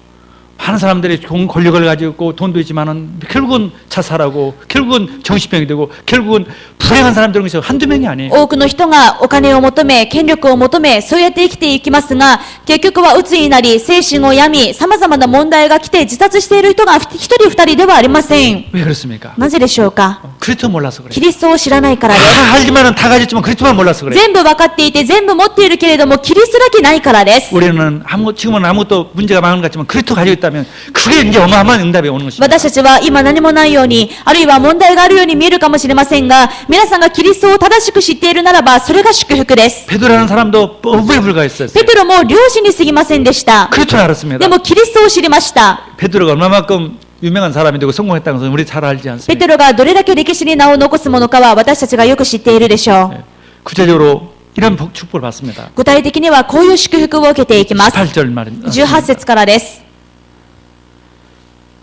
많은 사람들이 좋은 권력을 가지고 있고 돈도 있지만은 결국은 자살하고 결국은 정신병이 되고 결국은 불행한 사람들은 것이 한두 명이 아니에요. 多くの人がお金を求め、権力を求め、そうやって生きていきますが、結局は鬱になり、精神を病み、様々な問題が来て自殺している人が一人二人ではありません。 왜 그렇습니까? なぜでしょうか？ 그리스도 몰라서 그래요. キリストを知らないからです。 다 알지만은 다 가졌지만 그리스도만 몰라서 그래요. 全部分かっていて、全部持っているけれども、キリストだけないからです。 우리는 지금은 아무것도 문제가 많은 것 같지만 그리스도 가지고 있다면 그게 이제 어마어마한 응답이 오는 것입니다. 私たちは今何もないように、あるいは問題があるように見えるかもしれませんが、皆さんがキリストを正しく知っているならば、それが祝福です。 베드로라는 사람도 어부에 불과했어요. ペテロも漁師に過ぎませんでした。 그리스도를 알았습니다. でもキリストを知りました。 베드로가 얼마만큼 유명한 사람이 되고 성공했다는 것은 우리 잘 알지 ペ 않습니까? テロがどれだけ歴史に名を残すものかは私たちがよく知っているでしょう。 구체적으로 이런 축복을 받습니다. 具体的にはこういう祝福を受けていきます。 18절 말입니다. 18節からです。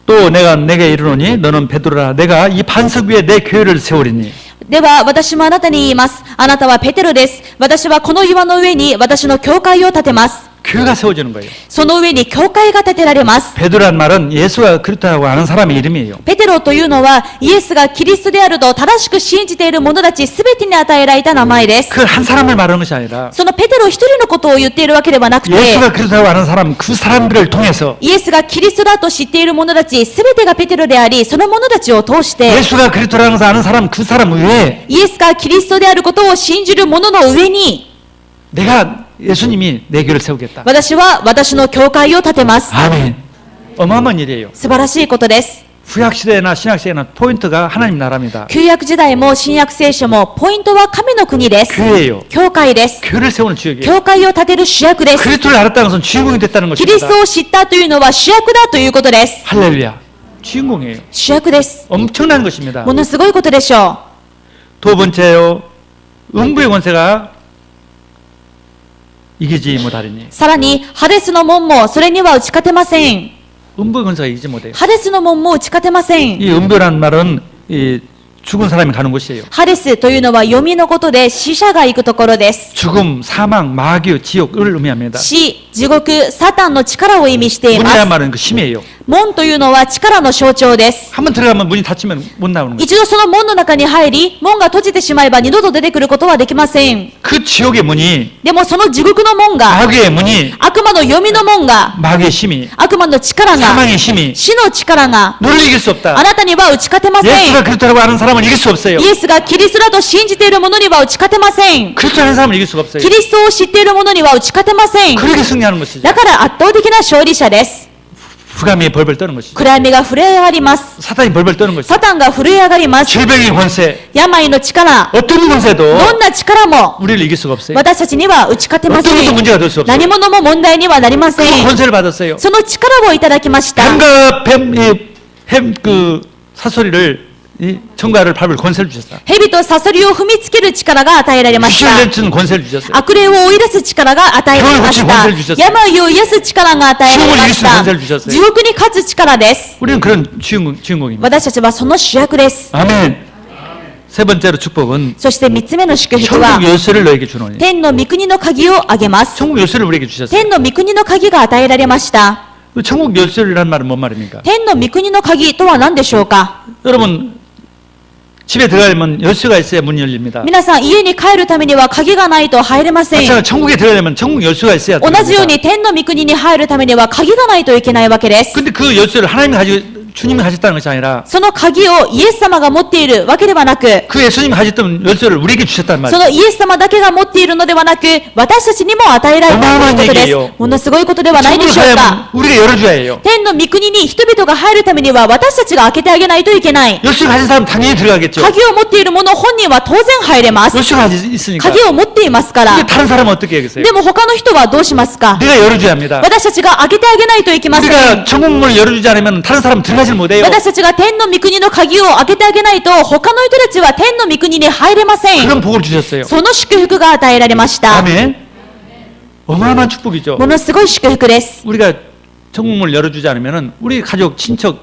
또 내가 내게 이르노니 너는 베드로라 내가 이 반석 위에 내 교회를 세우리니 では私もあなたに言います。あなたはペテロです。私はこの岩の上に私の教会を建てます。 교회가 세워지는 거예요. その上に教会が建てられます。 베드로란 말은 예수가 그리스도라고 아는 사람의 이름이에요. ペテロというのはイエスがキリストであると正しく信じている者たちすべてに与えられた名前です。 그 한 사람을 말하는 것이 아니라 そのペテロ一人のことを言っているわけではなくて、 예수가 그리스도라고 아는 사람 그 사람들을 통해서 イエスがキリストだと知っている者たちすべてがペテロであり、その者たちを通して、 예수가 그리스도라는 것을 아는 사람 그 사람 외에 イエスがキリストであることを信じる者の上に、 내가 예수님이 내 교회를 세우겠다. 私は私の教会を建てます。 아멘. 어마어마한 일이에요. 素晴らしいことです。 구약시대나 신약시대나 포인트가 하나님 나라입니다. 旧約時代も新約聖書もポイントは神の国です。 교회예요. 教会です。 교회를 세우는 주역이에요. 教会を建てる主役です。 그리스도를 알았다는 것은 주인공이 됐다는 キリス 것입니다. トを知ったというのは主役だということです。 할렐루야. 주인공이에요. 主役です。 엄청난 것입니다. ものすごいことでしょ 두 번째요. 음부의 권세가 이기지 못하리니. う。さらに、ハデスの門もそれには打ち勝てません。 음부 권세가 이기지 못해요. ハデスの門も打ち勝てません。 이 음부라는 말은 이 죽은 사람이 가는 곳이에요. ハデスというのは読みのことで死者が行くところです。 죽음, 사망, 마귀, 지옥을 의미합니다. 死、地獄、サタンの力を意味していま 문이란 す。 말은 그 심이에요. 門というのは力の象徴です。 한번 들어가면 문이 닫히면 못 나오는 거예요. 一度その門の中に入り、門が閉じてしまえば二度と出てくることはできません。 그 지옥의 문이 でもその地獄の門が、 마귀의 문이 悪魔の読みの門が、 마귀의 심이 悪魔の力が、 사망의 심이 死の力が、 너를 이길 수 あ 없다. なたには打ち勝てません。 예수가 그리스도라고 하는 사람은 이길 수 없어요. イエスがキリストだと信じている者には打ち勝てません。 그리스도라는 사람은 이길 수가 없어요. キリストを知っている者には打ち勝てません。 그렇게 승리하는 것이죠. だから圧倒的な勝利者です。 불감이 벌벌 떠는 것이죠. 暗闇が震え上がります。 사탄이 벌벌 떠는 것이죠. サタンが震え上がります。 질병의 권세, 病の力、 어떤 권세도 どんな力も 우리를 이길 수가 없어요. 私たちには打ち勝てませ 어떤 것도 ん。 문제가 될 수 없어요. 何者も問題にはなりませ 그 ん。 권세를 받았어요. その力をいただきました。 뱀과 그 사소리를 이 청가를 밟을 권세를 주셨다. 蛇とサソリを踏みつける力が与えられまし 귀신을 た。 내치는 권세를 주셨어요. 悪霊を追い出す力が与えられまし 병을 た 고치는 권세를 주셨어요. 病を癒す力が与えられまし 지옥을 た 이길 수 있는 권세를 주셨어요. 地獄に勝つ力です。 우리는 그런 주인공입니다. 私たちはその主役です。 아멘. 세 번째로 축복은 そして3つ目の祝福は 천국 열쇠를 너에게 주노니. 天の御国の鍵をあげます。 천국 열쇠를 우리에게 주셨어요. 天の御国の鍵が与えられました。 그 천국 열쇠라는 말은 뭔 말입니까? 天の御国の鍵とは何でしょうか。 여러분 집에 들어가려면 열쇠가 있어야 문이 열립니다. 皆さん家に帰るためには鍵がないと入れません。 마찬가지로 천국에 들어가려면 천국 열쇠가 있어야 同じよう 됩니다. に天の御国に入るためには鍵がないといけないわけです。 근데 그 열쇠를 하나님이 가지고 주님이 가졌다는 것이 아니라 その鍵をイエス様が持っているわけではなく、 그 예수님이 가졌던 열쇠를 우리에게 주셨단 そ 말이에요. のイエス様だけが持っているのではなく、私たちにも与えられたということで 어마어마한 す。ものすごいことではないで 천국을 しょう 가려면 か。 우리가 열어줘야 해요. 天の御国に人々が入るためには私たちが開けてあげないといけない。 열쇠를 가진 사람 당연히 들어가겠죠. 鍵を持っている者本人は当然入れます。 열쇠가 있으니까. 鍵を持っていますから。 근데 다른 사람은 어떻게 하겠어요? でも他の人はどうしますか。 내가 열어줘야 합니다. 私たちが開けてあげないといけません。 우리가 천국문을 열어주지 않으면 다른 사람은 들어가질 못해요. 私たちが天の御国の鍵を開けてあげないと、他の人たちは天の御国に入れません。 그런 복을 주셨어요. その祝福が与えられました。 아멘. 어마어마한 축복이죠. ものすごい祝福です。 우리가 천국문을 열어주지 않으면 우리 가족, 친척,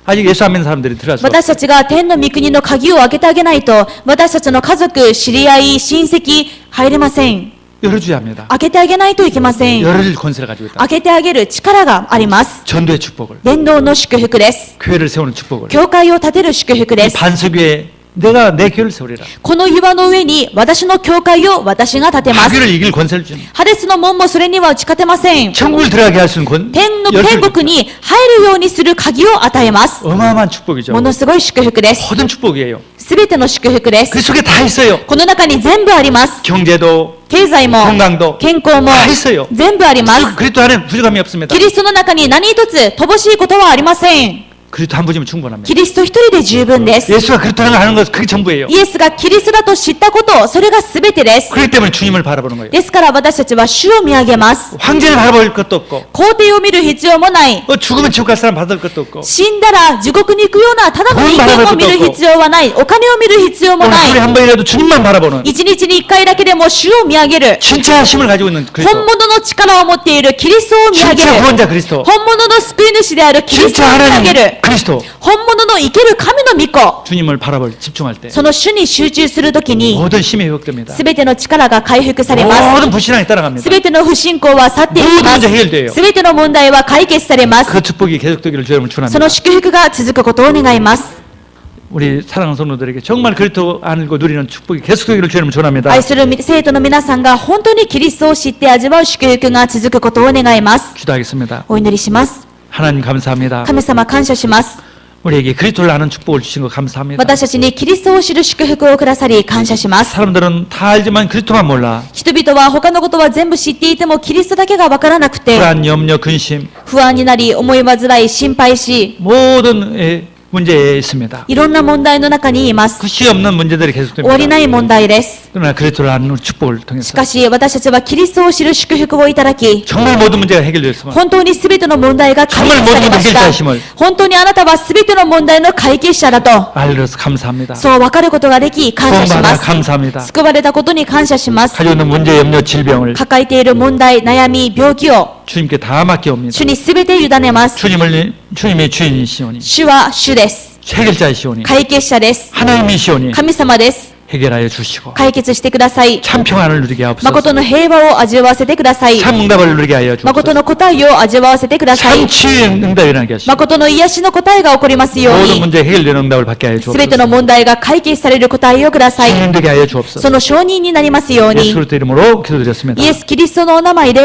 아직 예수 안 믿는 사람들이 들어갈 수 없어요. 私たちが天の御国の鍵を開けてあげないと、私たちの家族、知り合い、親戚、入れません。 열어줘야 합니다. 開けてあげないといけません。 열어줄 권세를 가지고 있다. 開けてあげる力があります。 전도의 축복을, 伝道の祝福です。 교회를 세우는 축복을, 教会を建てる祝福で 이 す。 반석 위에 내가 내 교회를 세우리라. この岩の上に私の教会を私が建てます。 마귀를 이길 권세를 주는. ハデスの門もそれには打ち勝てません。 천국을 들어가게 할 수 있는 天 열쇠를 国に入るようにする鍵を与えます。 어마어마한 축복이죠. ものすごい祝福です。 모든 축복이에요. すべての祝福です 그 。 속에 다 있어요. この中に全部あります。 경제도, 経済も、 건강도 健康も、 다 있어요. 全部あります。 그리스도 안에 부족함이 없습니다. キリストの中に何一つ乏しいことはありません。 그리스도 한 분이면 충분합니다. キリスト一人で十分です。 예수가 그리스도라는 걸 아는 것 그게 전부예요. イエスがキリストだと知ったこと、それが全てです。 그렇기 때문에 주님을 바라보는 거예요. ですから私たちは主を見上げます。 황제를 바라볼 것도 없고 皇帝を見る必要もない。 죽으면 지옥 갈 사람 받을 것도 없고 死んだら地獄に行くようなただの人間を見る必要はない。お金を見る必要も 오늘 な 하루에 い。 한 번이라도 주님만 바라보는 一日に一回だけでも主を見上げる。 진짜 힘을 가지고 있는 本 그리스도, 物の力を持っているキリストを見上げ 진짜 る。 구원자 그리스도, 本物の救い主であるキリスト 진짜 を見上げ 하나님 る。 그리스도 本物の生ける神の御子。 주님을 바라볼 집중할 때 その主に集中するときに、 모든 힘이 회복됩니다. すべての力が回復されます。 모든 불신앙이 따라갑니다. すべての不信仰は去っていきま 모든 문제 해결돼요. す。すべての問題は解決されます。 그 축복이 계속되기를 주님을 そ 축원합니다. の祝福が続くことを願います。 우리 사랑하는 성도들에게 정말 그리스도 알고 누리는 축복이 계속되기를 주님을 축원합니다. 愛する生徒の皆さんが本当にキリストを知って味わう祝福が続くことを願います。 기도하겠습니다. お祈りします。 하나님 감사합니다. 神様感謝します。 우리에게 그리스도를 아는 축복을 주신 거 감사합니다. 私たちにキリストを知る祝福をくださり感謝します。 사람들은 다 알지만 그리스도만 몰라. 人々は他のことは全部知っていてもキリストだけがわからなくて 불안, 염려, 근심 不安になり思い煩い心配し 모든 문제에 있습니다. いろんな問題の中にいます。 끝이 없는 문제들이 終わり 계속됩니다. ない問題です。 그러나 그리스도를 아는 축복을 し 통해서 かし私たちはキリストを知る祝福をいただき 정말 모든 문제가 해결되었으면 本当に全ての問題が解決されまし 정말모든문제해결자이심을 た。本当にあなたは全ての問題の解決者だと 알려서 감사합니다. そう分かることができ感謝し 구원받아 ます。 감사합니다. 救われたことに感謝します。 가지고 있는 문제, 염려, 질병을 抱えている問題、悩み、病気を 주님께 다 맡겨옵니다. 主にすべて委ねます。 주님이 주인이시오니 主は主です。 해결자이시오니 解決者です。 하나님이시오니 神様です。 해결하여 주시고 解決してください。 참 평안을 누리게 하옵소서. 誠の平和を味わわせてください。 참 응답을 누리게 하여 誠 주옵소서. の答えを味わわせてください 참 。 치유의 응답이 일어나게 하시고 誠の癒しの答えが起こりますよう 모든 に、 문제 해결되는 응답을 받게 하여 すべて 주옵소서. の問題が解決される答えをください。 주님 되게 하여 주옵소서. その承認になりますように、 예수 그리스도 이름으로 기도드렸습니다. イエス・キリストのお名前で